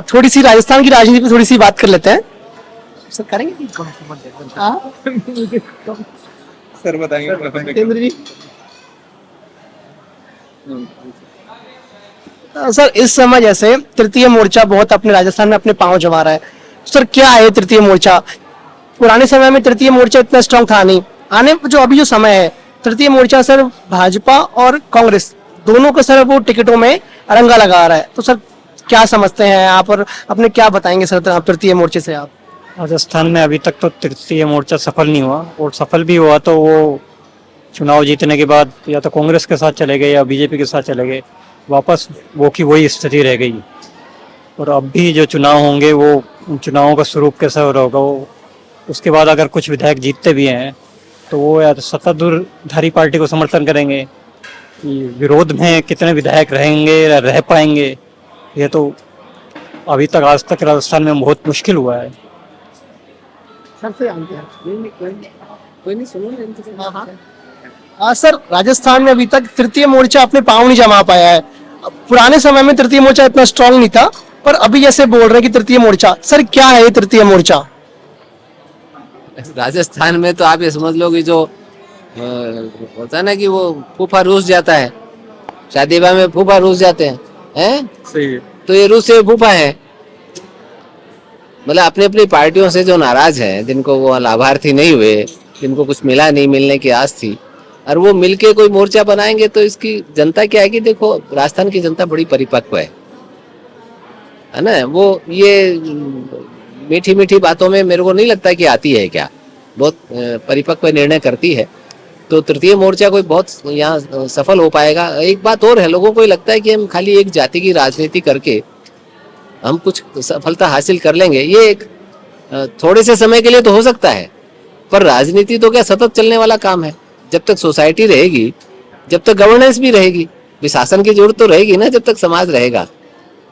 थोड़ी सी राजस्थान की राजनीति पे थोड़ी सी बात कर लेते हैं सर, करेंगे? हाँ? सर बताएंगे केंद्र जी। सर इस समय जैसे तृतीय मोर्चा बहुत अपने राजस्थान में अपने पांव जमा रहा है, सर क्या है तृतीय मोर्चा? पुराने समय में तृतीय मोर्चा इतना स्ट्रांग था नहीं, आने जो अभी जो समय है तृतीय मोर्चा सर भाजपा और कांग्रेस दोनों को सर वो टिकटों में अरंगा लगा रहा है। तो सर क्या समझते हैं आप और अपने क्या बताएंगे सर आप तृतीय मोर्चे से? आप राजस्थान में अभी तक तो तृतीय मोर्चा सफल नहीं हुआ, और सफल भी हुआ तो वो चुनाव जीतने के बाद या तो कांग्रेस के साथ चले गए या बीजेपी के साथ चले गए, वापस वो की वही स्थिति रह गई। और अब भी जो चुनाव होंगे वो उन चुनावों का स्वरूप कैसा हो रहा होगा, वो उसके बाद अगर कुछ विधायक जीतते भी हैं तो वो या तो सत्ताधारी पार्टी को समर्थन करेंगे, विरोध में कितने विधायक रहेंगे या रह पाएंगे, ये तो अभी तक आज तक राजस्थान में बहुत मुश्किल हुआ है। सर राजस्थान में अभी तक तृतीय मोर्चा अपने पांव नहीं जमा पाया है। पुराने समय में तृतीय मोर्चा इतना स्ट्रांग नहीं था, पर अभी जैसे बोल रहे हैं कि तृतीय मोर्चा, सर क्या है ये तृतीय मोर्चा? राजस्थान में तो आप ये समझ लो कि जो होता है ना कि वो फूफा रूस जाता है, शादी ब्याह में फूफा रूस जाते हैं सही है। तो ये रूस से फूफा है, मतलब अपनी अपनी पार्टियों से जो नाराज हैं, जिनको वो लाभार्थी नहीं हुए, जिनको कुछ मिला नहीं, मिलने की आस थी, और वो मिलके कोई मोर्चा बनाएंगे तो इसकी जनता क्या है कि देखो राजस्थान की जनता बड़ी परिपक्व है ना। वो ये मीठी मीठी बातों में मेरे को नहीं लगता कि आती है, क्या बहुत परिपक्व निर्णय करती है। तो तृतीय मोर्चा कोई बहुत यहाँ सफल हो पाएगा। एक बात और है, लोगों को लगता है कि हम खाली एक जाति की राजनीति करके हम कुछ सफलता हासिल कर लेंगे। ये एक थोड़े से समय के लिए तो हो सकता है, पर राजनीति तो क्या सतत चलने वाला काम है। जब तक सोसाइटी रहेगी, जब तक गवर्नेंस भी रहेगी, शासन की जरूरत तो रहेगी ना, जब तक समाज रहेगा।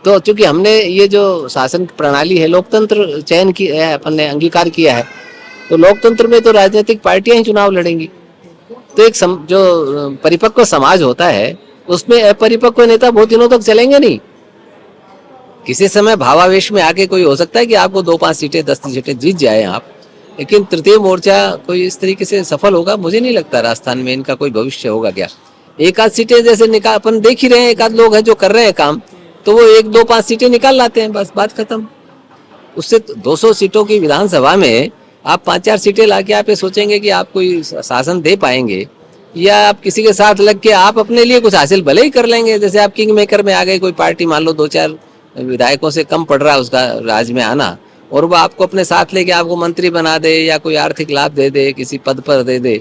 तो चूंकि हमने ये जो शासन प्रणाली है, लोकतंत्र चयन की है, अपन ने अंगीकार किया है, तो लोकतंत्र में तो राजनीतिक पार्टियां ही चुनाव लड़ेंगी। तो एक जो परिपक्व समाज होता है उसमें अपरिपक्व नेता बहुत दिनों तक चलेंगे नहीं। किसी समय भावावेश में आके कोई हो सकता है कि आपको 2-5 सीटें 10 सीटें जीत जाए आप, लेकिन तृतीय मोर्चा कोई इस तरीके से सफल होगा मुझे नहीं लगता। राजस्थान में इनका कोई भविष्य होगा क्या? 1-8 सीटें जैसे निकाल, अपन देख ही रहे हैं, 1-8 लोग हैं जो कर रहे हैं काम, तो वो 1-2-5 सीटें निकाल लाते हैं, बस बात खत्म। उससे 200 सीटों की विधानसभा में आप 5-4 सीटें लाके आप ये सोचेंगे कि आप कोई शासन दे पाएंगे, या आप किसी के साथ लग के आप अपने लिए कुछ हासिल भले ही कर लेंगे। जैसे आप किंग मेकर में आ गए, कोई पार्टी मान लो 2-4 विधायकों से कम पड़ रहा है उसका राज में आना, और वो आपको अपने साथ लेके आपको मंत्री बना दे या कोई आर्थिक लाभ दे दे, किसी पद पर दे दे,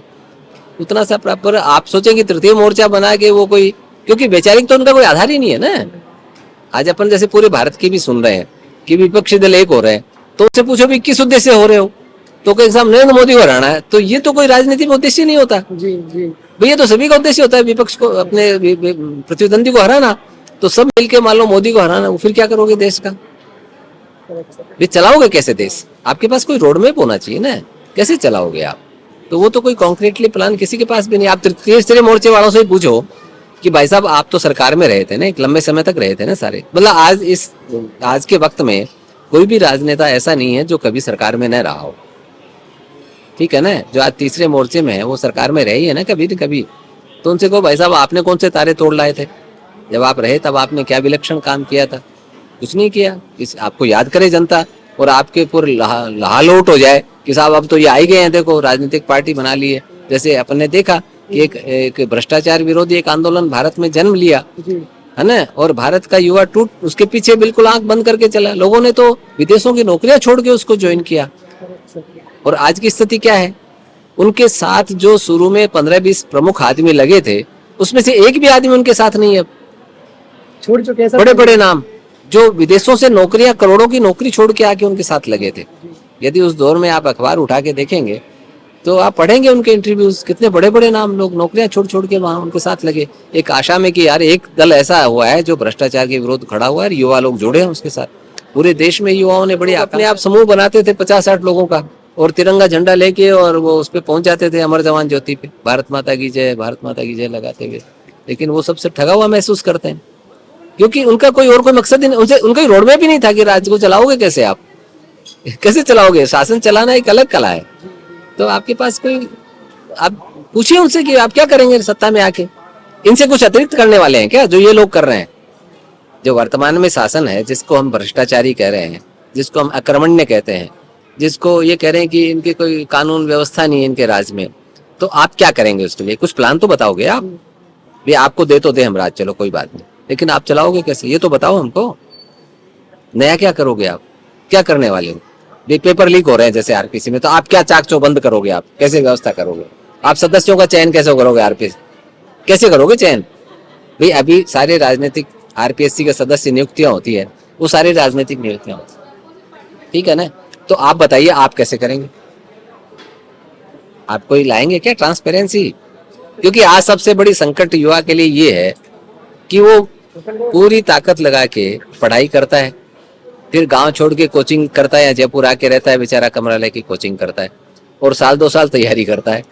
उतना सा प्राप्त। आप सोचेंगे तृतीय मोर्चा बना के वो कोई, क्योंकि वैचारिक तो उनका कोई आधार ही नहीं है ना। आज अपन जैसे पूरे भारत की भी सुन रहे हैं कि विपक्षी दल एक हो रहे हैं, तो उससे पूछो भी किस उद्देश्य हो रहे हो, तो कहीं साहब नरेंद्र मोदी को हराना है, तो ये तो कोई राजनीति में उद्देश्य नहीं होता जी जी भैया। तो सभी का उद्देश्य होता है विपक्ष को, अपने प्रतिद्वंदी को हराना। तो सब मिलके मान लो मोदी को हराना, वो फिर क्या करोगे देश का? ये चलाओगे कैसे देश? आपके पास कोई रोड मैप होना चाहिए ना, कैसे चलाओगे आप? तो वो तो कोई कॉन्क्रीटली प्लान किसी के पास भी नहीं। आप तीसरे मोर्चे वालों से ही पूछो कि भाई साहब आप तो सरकार में रहे थे ना, एक लंबे समय तक रहे थे ना सारे, मतलब आज के वक्त में कोई भी राजनेता ऐसा नहीं है जो कभी सरकार में न रहा हो, ठीक है ना। जो आज तीसरे मोर्चे में है वो सरकार में रही है ना कभी न कभी। तो उनसे कहो भाई साहब आपने कौन से तारे तोड़ लाए थे, जब आप रहे तब आपने क्या विलक्षण काम किया था, कुछ नहीं किया। आपको याद करे जनता और आपके पूरे लहालोट हो जाए कि साहब अब तो ये आई गए हैं, देखो राजनीतिक पार्टी बना ली है। जैसे अपन ने देखा कि एक भ्रष्टाचार विरोधी एक आंदोलन भारत में जन्म लिया है ना, और भारत का युवा टूट उसके पीछे बिल्कुल आंख बंद करके चला। लोगों ने तो विदेशों की नौकरियां छोड़ के उसको ज्वाइन किया। और आज की स्थिति क्या है, उनके साथ जो शुरू में 15-20 प्रमुख आदमी लगे थे, उसमें से एक भी आदमी उनके साथ नहीं है। छोड़ चुके हैं बड़े बड़े नाम जो विदेशों से नौकरियां, करोड़ों की नौकरी छोड़ के आके उनके साथ लगे थे। यदि उस दौर में आप अखबार उठा के देखेंगे तो आप पढ़ेंगे उनके इंटरव्यूज, कितने बड़े बड़े नाम लोग नौकरियां छोड़ छोड़ के वहां उनके साथ लगे, एक आशा में कि यार एक दल ऐसा हुआ है जो भ्रष्टाचार के विरोध खड़ा हुआ है, युवा लोग जुड़े हैं उसके साथ। पूरे देश में युवाओं ने बड़ी अपने आप समूह बनाते थे 50-60 लोगों का, और तिरंगा झंडा लेके और वो उस पे पहुंच जाते थे अमर जवान ज्योति पे, भारत माता की जय, भारत माता की जय लगाते हुए। लेकिन वो सबसे ठगा हुआ महसूस करते हैं, क्योंकि उनका कोई और कोई मकसद ही नहीं, उनसे उनका रोड मैप ही नहीं था कि राज्य को चलाओगे कैसे, आप कैसे चलाओगे। शासन चलाना एक अलग कला है। तो आपके पास कोई, आप पूछिए उनसे कि आप क्या करेंगे सत्ता में आके, इनसे कुछ अतिरिक्त करने वाले हैं क्या जो ये लोग कर रहे हैं। जो वर्तमान में शासन है, जिसको हम भ्रष्टाचारी कह रहे हैं, जिसको हम अक्रमण्य कहते हैं, जिसको ये कह रहे हैं कि इनके कोई कानून व्यवस्था नहीं है इनके राज्य में, तो आप क्या करेंगे उसके लिए? कुछ प्लान तो बताओगे आप भी। आपको दे तो दे हम राज, चलो कोई बात नहीं, लेकिन आप चलाओगे कैसे ये तो बताओ हमको। नया क्या करोगे आप, क्या करने वाले हो? पेपर लीक हो रहे हैं जैसे आरपीसी में, तो आप क्या चाक चौबंद करोगे, आप कैसे व्यवस्था करोगे? आप सदस्यों का चयन कैसे करोगे, आरपीसी कैसे करोगे चयन? भाई अभी सारे राजनीतिक आरपीएससी के सदस्य नियुक्तियां होती है, वो सारी राजनीतिक नियुक्तियां होती है, ठीक है ना। तो आप बताइए आप कैसे करेंगे? आप कोई लाएंगे क्या ट्रांसपेरेंसी? क्योंकि आज सबसे बड़ी संकट युवा के लिए ये है कि वो पूरी ताकत लगा के पढ़ाई करता है, फिर गांव छोड़ के कोचिंग करता है, या जयपुर आके रहता है बेचारा, कमरा लेके कोचिंग करता है, और साल 2 साल तैयारी करता है,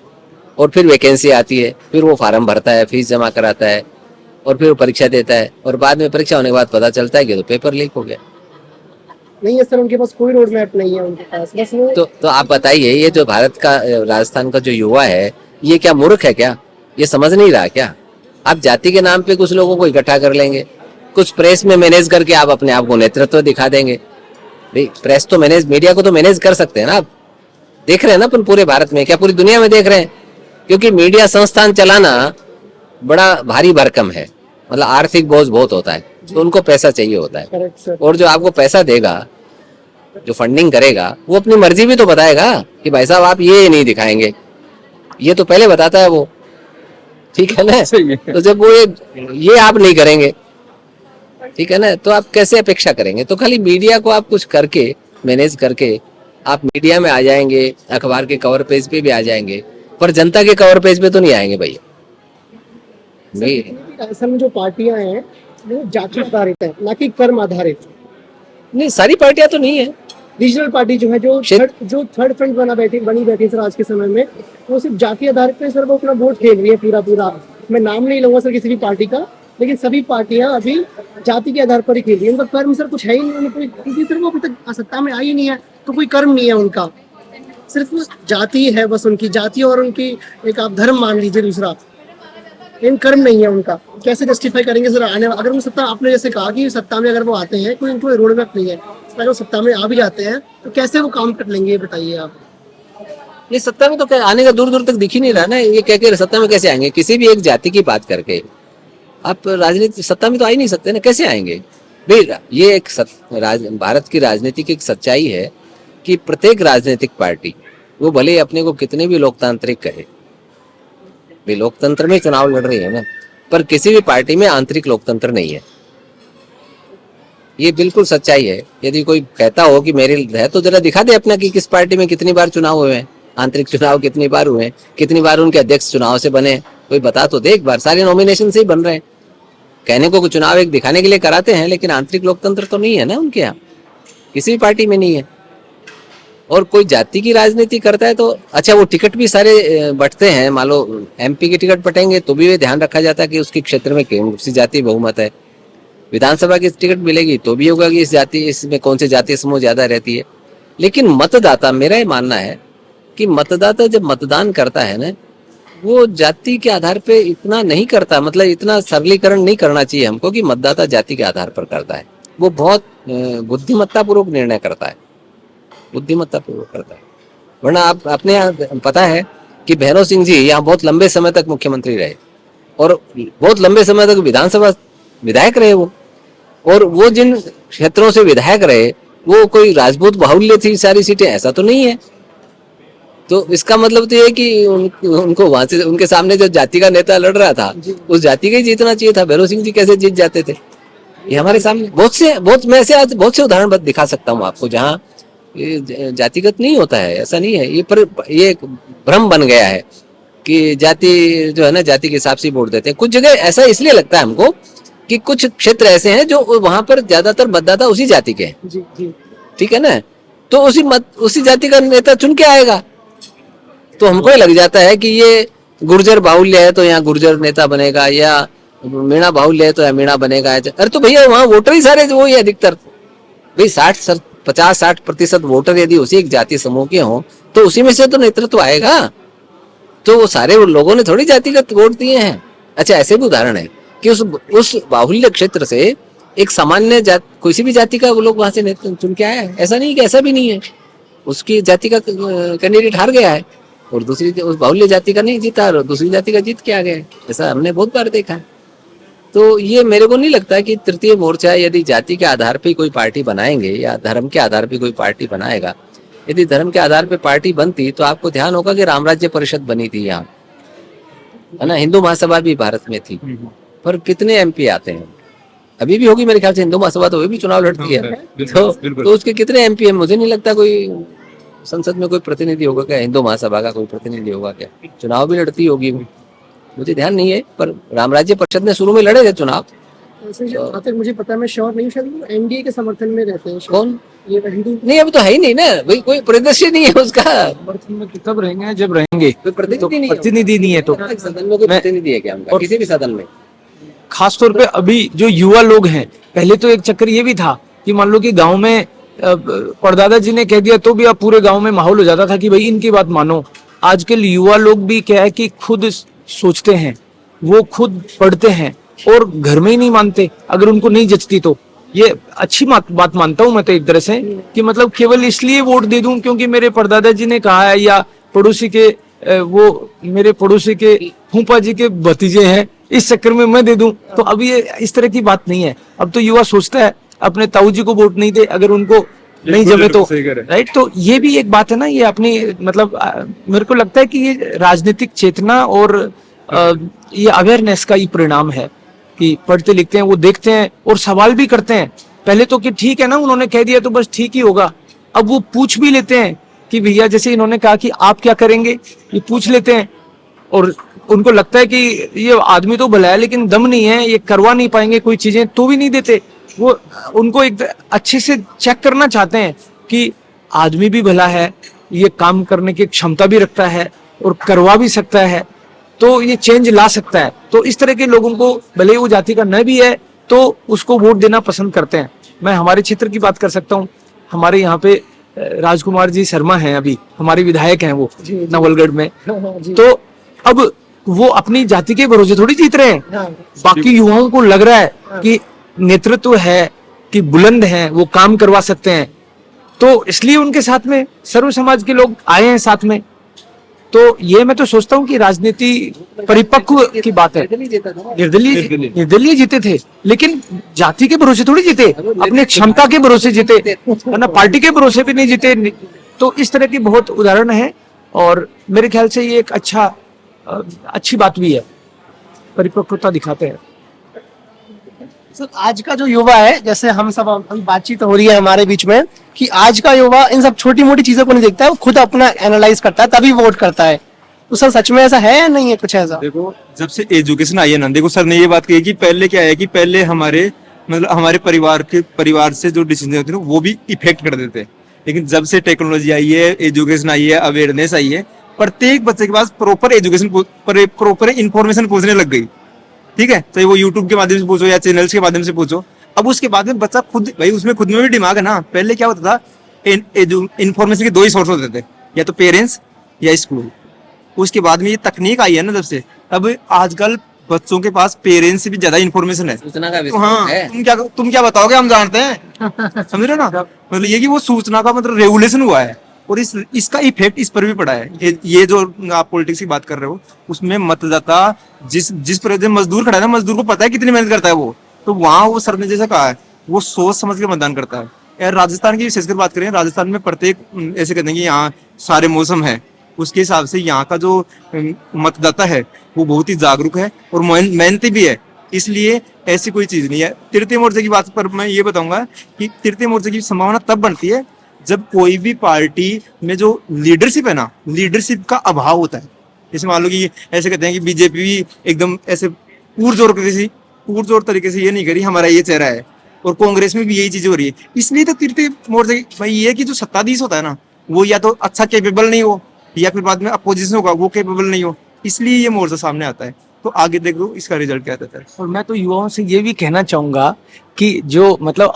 और फिर वैकेंसी आती है, फिर वो फार्म भरता है, फीस जमा कराता है, और फिर वो परीक्षा देता है, और बाद में परीक्षा होने के बाद पता चलता है कि तो पेपर लीक हो गया। नहीं है सर, उनके पास कोई रोड मैप नहीं है उनके पास, बस वो तो आप बताइए, ये जो भारत का, राजस्थान का जो युवा है, ये क्या मूर्ख है क्या? ये समझ नहीं रहा क्या? आप जाति के नाम पे कुछ लोगों को इकट्ठा कर लेंगे, कुछ प्रेस में मैनेज करके आप अपने आप को नेतृत्व दिखा देंगे। भाई प्रेस तो मैनेज, मीडिया को तो मैनेज कर सकते हैं ना आप। देख रहे हैं ना अपन पूरे भारत में, क्या पूरी दुनिया में देख रहे हैं? क्योंकि मीडिया संस्थान चलाना बड़ा भारी भरकम है, मतलब आर्थिक बोझ बहुत होता है, तो उनको पैसा चाहिए होता है। Correct sir. और जो आपको पैसा देगा, जो फंडिंग करेगा, वो अपनी मर्जी भी तो बताएगा कि भाई साहब आप ये नहीं दिखाएंगे, ये तो पहले बताता है वो, ठीक है ना। तो जब वो ये आप नहीं करेंगे, ठीक है ना, तो आप कैसे अपेक्षा करेंगे? तो खाली मीडिया को आप कुछ करके मैनेज करके आप मीडिया में आ जाएंगे, अखबार के कवर पेज पे भी आ जाएंगे, पर जनता के कवर पेज पे तो नहीं आएंगे भैया। राजस्थान में जो पार्टियां हैं वो जाति आधारित है, ना कि कर्म आधारित। नहीं, सारी पार्टियां तो नहीं है। रीजनल पार्टी जो है, जो थर्ड फ्रंट बनी बैठी है सर आज के समय में, वो सिर्फ जाति आधारित पे सर वो अपना वोट खेल रही है पूरा। मैं नाम नहीं लूंगा सर किसी भी पार्टी का, लेकिन सभी पार्टियां अभी जाति के आधार पर ही खेल रही है। उनका कर्म सर कुछ है ही नहीं, क्योंकि सर वो अभी तक सत्ता में आई ही नहीं है, तो कोई कर्म नहीं है उनका, सिर्फ जाति है बस उनकी, जाति और उनकी एक आप धर्म मान लीजिए दूसरा, इन कर्म नहीं है उनका। कैसे जस्टिफाई करेंगे सर आने, अगर वो सत्ता, आपने जैसे कहा कि सत्ता में अगर वो आते हैं, कोई उनको रोड मैप नहीं है, अगर वो सत्ता में आ भी जाते हैं तो कैसे वो काम कर लेंगे, ये बताइए आप। ये सत्ता में तो आने का दूर दूर तक दिख ही नहीं रहा ना। ये कह के सत्ता में कैसे आएंगे? किसी भी एक जाति की बात करके आप राजनीति सत्ता में तो आ ही नहीं सकते ना, कैसे आएंगे भाई? ये एक भारत की राजनीति की एक सच्चाई है कि प्रत्येक राजनीतिक पार्टी, वो भले अपने को कितने भी लोकतांत्रिक कहे, भाई लोकतंत्र में चुनाव लड़ रही है ना, पर किसी भी पार्टी में आंतरिक लोकतंत्र नहीं है। ये बिल्कुल सच्चाई है। यदि कोई कहता हो कि मेरे है, तो जरा दिखा दे अपना कि किस पार्टी में कितनी बार चुनाव हुए हैं, आंतरिक चुनाव कितनी बार हुए हैं, कितनी बार उनके अध्यक्ष चुनाव से बने, कोई बता तो दे एक बार। सारे नॉमिनेशन से ही बन रहे हैं। कहने को चुनाव एक दिखाने के लिए कराते हैं, लेकिन आंतरिक लोकतंत्र तो नहीं है ना उनके यहाँ, किसी भी पार्टी में नहीं है। और कोई जाति की राजनीति करता है तो अच्छा, वो टिकट भी सारे बंटते हैं। मान लो एमपी के टिकट बटेंगे तो भी ये ध्यान रखा जाता है कि उसके क्षेत्र में कौन सी जाति बहुमत है। विधानसभा की टिकट मिलेगी तो भी होगा कि इस जाति, इसमें कौन सी जातीय समूह ज्यादा रहती है। लेकिन मतदाता, मेरा ये मानना है कि मतदाता जब मतदान करता है ना, वो जाति के आधार पे इतना नहीं करता, मतलब इतना सरलीकरण नहीं करना चाहिए हमको कि मतदाता जाति के आधार पर करता है। वो बहुत बुद्धिमत्तापूर्वक निर्णय करता है, बुद्धिमत्तापूर्वक करता है। वरना आप अपने यहाँ पता है कि भैरव सिंह जी यहाँ बहुत लंबे समय तक मुख्यमंत्री रहे और बहुत लंबे समय तक विधानसभा विधायक रहे वो, और वो जिन क्षेत्रों से विधायक रहे वो कोई राजपूत बाहुल्य थी सारी सीटें, ऐसा तो नहीं है। तो इसका मतलब तो ये है कि उनको वहां से उनके सामने जो जाति का नेता लड़ रहा था उस जाति का ही जीतना चाहिए था। भैरव सिंह जी कैसे जीत जाते थे? ये हमारे सामने मैं से आज बहुत से उदाहरण दिखा सकता हूँ आपको जहाँ जातिगत नहीं होता है, ऐसा नहीं है। ये एक भ्रम बन गया है कि जाति जो है ना, जाति के हिसाब से वोट देते हैं। कुछ जगह ऐसा इसलिए लगता है हमको कि कुछ क्षेत्र ऐसे हैं जो वहां पर ज्यादातर मतदाता उसी जाति के हैं, ठीक है ना, तो उसी जाति का नेता चुन के आएगा। तो हमको लग जाता है कि ये गुर्जर बाहुल्य है तो यहाँ गुर्जर नेता बनेगा, या मीणा बाहुल्य है तो यहाँ मीणा बनेगा। अरे तो भैया वहाँ वोटर ही सारे वो ही अधिकतर, भाई 50-60% वोटर यदि उसी एक जाति समूह के हों तो उसी में से तो नेतृत्व आएगा। तो वो सारे लोगों ने थोड़ी जातिगत वोट दिए हैं। अच्छा, ऐसे भी उदाहरण है कि उस बाहुल्य क्षेत्र से एक सामान्य किसी भी जाति का वो लोग वहां से चुन के आया है। ऐसा नहीं कि ऐसा भी नहीं है, उसकी जाति का कैंडिडेट हार गया है और दूसरी उस बाहुल्य जाति का नहीं जीता और दूसरी जाति का जीत के आ गया है। ऐसा हमने बहुत बार देखा है। तो ये मेरे को नहीं लगता कि तृतीय मोर्चा यदि जाति के आधार पे कोई पार्टी बनाएंगे या धर्म के आधार पे कोई पार्टी बनाएगा। यदि धर्म के आधार पे पार्टी बनती तो आपको ध्यान होगा कि राम राज्य परिषद बनी थी यहाँ, है ना, हिंदू महासभा भी भारत में थी, पर कितने एमपी आते हैं? अभी भी होगी मेरे ख्याल से हिंदू महासभा, तो वो भी चुनाव लड़ती है। तो उसके कितने एमपी है? मुझे नहीं लगता कोई संसद में कोई प्रतिनिधि होगा क्या, हिंदू महासभा का कोई प्रतिनिधि होगा क्या? चुनाव भी लड़ती होगी, मुझे ध्यान नहीं है, पर राम राज्य परिषद ने शुरू में लड़े थे चुनाव। जहाँ तक मुझे पता है, मैं श्योर नहीं, शायद एनडीए के समर्थन में रहते हैं। कौन? ये हिंदू नहीं, अभी तो है ही नहीं ना भाई, कोई परिदृश्य नहीं है उसका। समर्थन में कब रहेंगे जब रहेंगे, कोई प्रतिनिधि नहीं है। प्रतिनिधि नहीं है तो सदन में कोई प्रतिनिधि है क्या उनका? किसी भी सदन में खासतौर पे अभी जो युवा लोग हैं, पहले तो एक चक्कर ये भी था कि मान लो कि गांव में परदादा जी ने कह दिया तो भी अब पूरे गांव में माहौल हो जाता था कि भाई इनकी बात मानो। आजकल युवा लोग भी क्या है कि खुद सोचते हैं, वो खुद पढ़ते हैं और घर में ही नहीं मानते अगर उनको नहीं जचती तो। ये अच्छी बात मानता हूं मैं तो एक तरह से, कि मतलब केवल इसलिए वोट दे दूं क्योंकि मेरे परदादा जी ने कहा है या पड़ोसी के वो मेरे पड़ोसी के फूफा जी के भतीजे हैं, इस चक्कर में मैं दे दूं। तो अब ये इस तरह की बात नहीं है। अब तो युवा सोचता है अपने ताऊ जी को वोट नहीं दे अगर उनको नहीं जमे तो, राइट। तो ये भी एक बात है ना, ये अपनी मतलब मेरे को लगता है कि ये राजनीतिक चेतना और ये अवेयरनेस का ही परिणाम है कि पढ़ते लिखते हैं, वो देखते हैं और सवाल भी करते हैं। पहले तो कि ठीक है ना, उन्होंने कह दिया तो बस ठीक ही होगा। अब वो पूछ भी लेते हैं कि भैया, जैसे इन्होंने कहा कि आप क्या करेंगे, ये पूछ लेते हैं और उनको लगता है कि ये आदमी तो भला है लेकिन दम नहीं है, ये करवा नहीं पाएंगे कोई चीजें, तो भी नहीं देते। वो उनको एक अच्छे से चेक करना चाहते हैं कि आदमी भी भला है, ये काम करने की क्षमता भी रखता है और करवा भी सकता है, तो ये चेंज ला सकता है। तो इस तरह के लोगों को भले ही वो जाति का न भी है तो उसको वोट देना पसंद करते हैं। मैं हमारे क्षेत्र की बात कर सकता हूँ। हमारे यहाँ पे राजकुमार जी शर्मा हैं, अभी हमारे विधायक हैं वो नवलगढ़ में। तो अब वो अपनी जाति के भरोसे थोड़ी जीत रहे हैं। बाकी युवाओं को लग रहा है कि नेतृत्व है, कि बुलंद हैं, वो काम करवा सकते हैं, तो इसलिए उनके साथ में सर्व समाज के लोग आए हैं साथ में। तो ये मैं तो सोचता हूँ कि राजनीति परिपक्व की बात है। निर्दलीय जीते थे, लेकिन जाति के भरोसे थोड़ी जीते, अपने क्षमता के भरोसे जीते, वरना पार्टी के भरोसे भी नहीं जीते। तो इस तरह की बहुत उदाहरण है और मेरे ख्याल से ये एक अच्छी बात भी है, परिपक्वता दिखाते हैं। सर, आज का जो युवा है, जैसे हम सब अभी बातचीत हो रही है हमारे बीच में, कि आज का युवा इन सब छोटी मोटी चीजों को नहीं देखता है, वो खुद अपना एनालाइज करता है तभी वोट करता है। तो सर सच में ऐसा है या नहीं है कुछ ऐसा? देखो, जब से एजुकेशन आई है ना, देखो सर ने ये बात कही कि पहले क्या है कि पहले हमारे परिवार से जो डिसीजन होते हैं वो भी इफेक्ट कर देते हैं। लेकिन जब से टेक्नोलॉजी आई है, एजुकेशन आई है, अवेयरनेस आई है, प्रत्येक बच्चे के पास प्रॉपर एजुकेशन, प्रॉपर इन्फॉर्मेशन पहुंचने लग गई। ठीक है, चाहे वो यूट्यूब के माध्यम से पूछो या चैनल्स के माध्यम से पूछो। अब उसके बाद में बच्चा खुद, भाई उसमें खुद में भी दिमाग है ना। पहले क्या होता था, इन्फॉर्मेशन के दो ही सोर्स होते थे, या तो पेरेंट्स या स्कूल। उसके बाद में ये तकनीक आई है ना जब से, अब आजकल बच्चों के पास पेरेंट्स से भी ज्यादा इन्फॉर्मेशन है। सूचना का तो हाँ, विषय है। तुम क्या बताओगे, हम जानते हैं। समझ रहे हो ना, मतलब ये कि वो सूचना का मतलब रेगुलेशन हुआ है और इसका इफेक्ट इस पर भी पड़ा है। ये जो आप पॉलिटिक्स की बात कर रहे हो, उसमें मतदाता जिस पर जो मजदूर खड़ा है ना, मजदूर को पता है कितनी मेहनत करता है वो, तो वहां वो सर ने जैसा कहा है, वो सोच समझ के मतदान करता है। यार राजस्थान की विशेषकर बात करें, राजस्थान में प्रत्येक ऐसे कहते हैं कि यहाँ सारे मौसम है, उसके हिसाब से यहाँ का जो मतदाता है वो बहुत ही जागरूक है और मेहनती भी है। इसलिए ऐसी कोई चीज नहीं है। तृतीय मोर्चे की बात पर मैं ये बताऊंगा कि तृतीय मोर्चे की संभावना तब बनती है जब कोई भी पार्टी में जो लीडरशिप है ना, लीडरशिप का अभाव होता है। जैसे मान लो कि ऐसे कहते हैं कि बीजेपी भी एकदम ऐसे पुरजोर तरीके से ये नहीं करी, हमारा ये चेहरा है, और कांग्रेस में भी यही चीजें हो रही है। इसलिए तो तृतीय मोर्चे भाई ये कि जो सत्ताधीश होता है ना, वो या तो अच्छा कैपेबल नहीं हो, या फिर बाद में अपोजिशन होगा वो कैपेबल नहीं हो, इसलिए ये मोर्चा सामने आता है। तो आगे देखो इसका रिजल्ट क्या रहता है। और मैं तो युवाओं से ये भी कहना चाहूंगा कि जो मतलब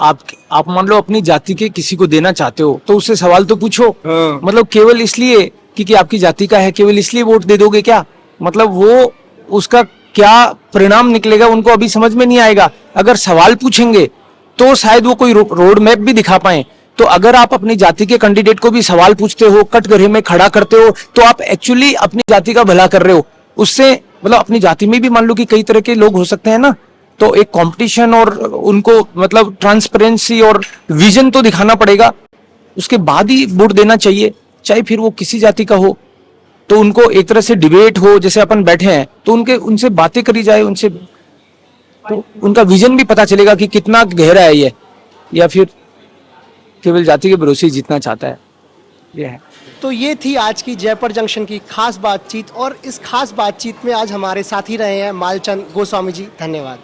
आप मान लो अपनी जाति के किसी को देना चाहते हो तो उससे सवाल तो पूछो। हाँ। मतलब केवल इसलिए कि आपकी जाति का है, केवल इसलिए वोट दे दोगे क्या? मतलब वो उसका क्या परिणाम निकलेगा उनको अभी समझ में नहीं आएगा। अगर सवाल पूछेंगे तो शायद वो कोई रोड मैप भी दिखा पाए। तो अगर आप अपनी जाति के कैंडिडेट को भी सवाल पूछते हो, कटघरे में खड़ा करते हो, तो आप एक्चुअली अपनी जाति का भला कर रहे हो। उससे मतलब अपनी जाति में भी मान लो कि कई तरह के लोग हो सकते हैं ना, तो एक कंपटीशन और उनको मतलब ट्रांसपेरेंसी और विजन तो दिखाना पड़ेगा, उसके बाद ही वोट देना चाहिए, चाहे फिर वो किसी जाति का हो। तो उनको एक तरह से डिबेट हो, जैसे अपन बैठे हैं तो उनसे बातें करी जाए, उनसे तो उनका विजन भी पता चलेगा कि कितना गहरा है ये, या फिर केवल जाति के भरोसे जीतना चाहता है। ये है। तो ये थी आज की जयपुर जंक्शन की खास बातचीत, और इस खास बातचीत में आज हमारे साथ ही रहे हैं मालचंद गोस्वामी जी। धन्यवाद।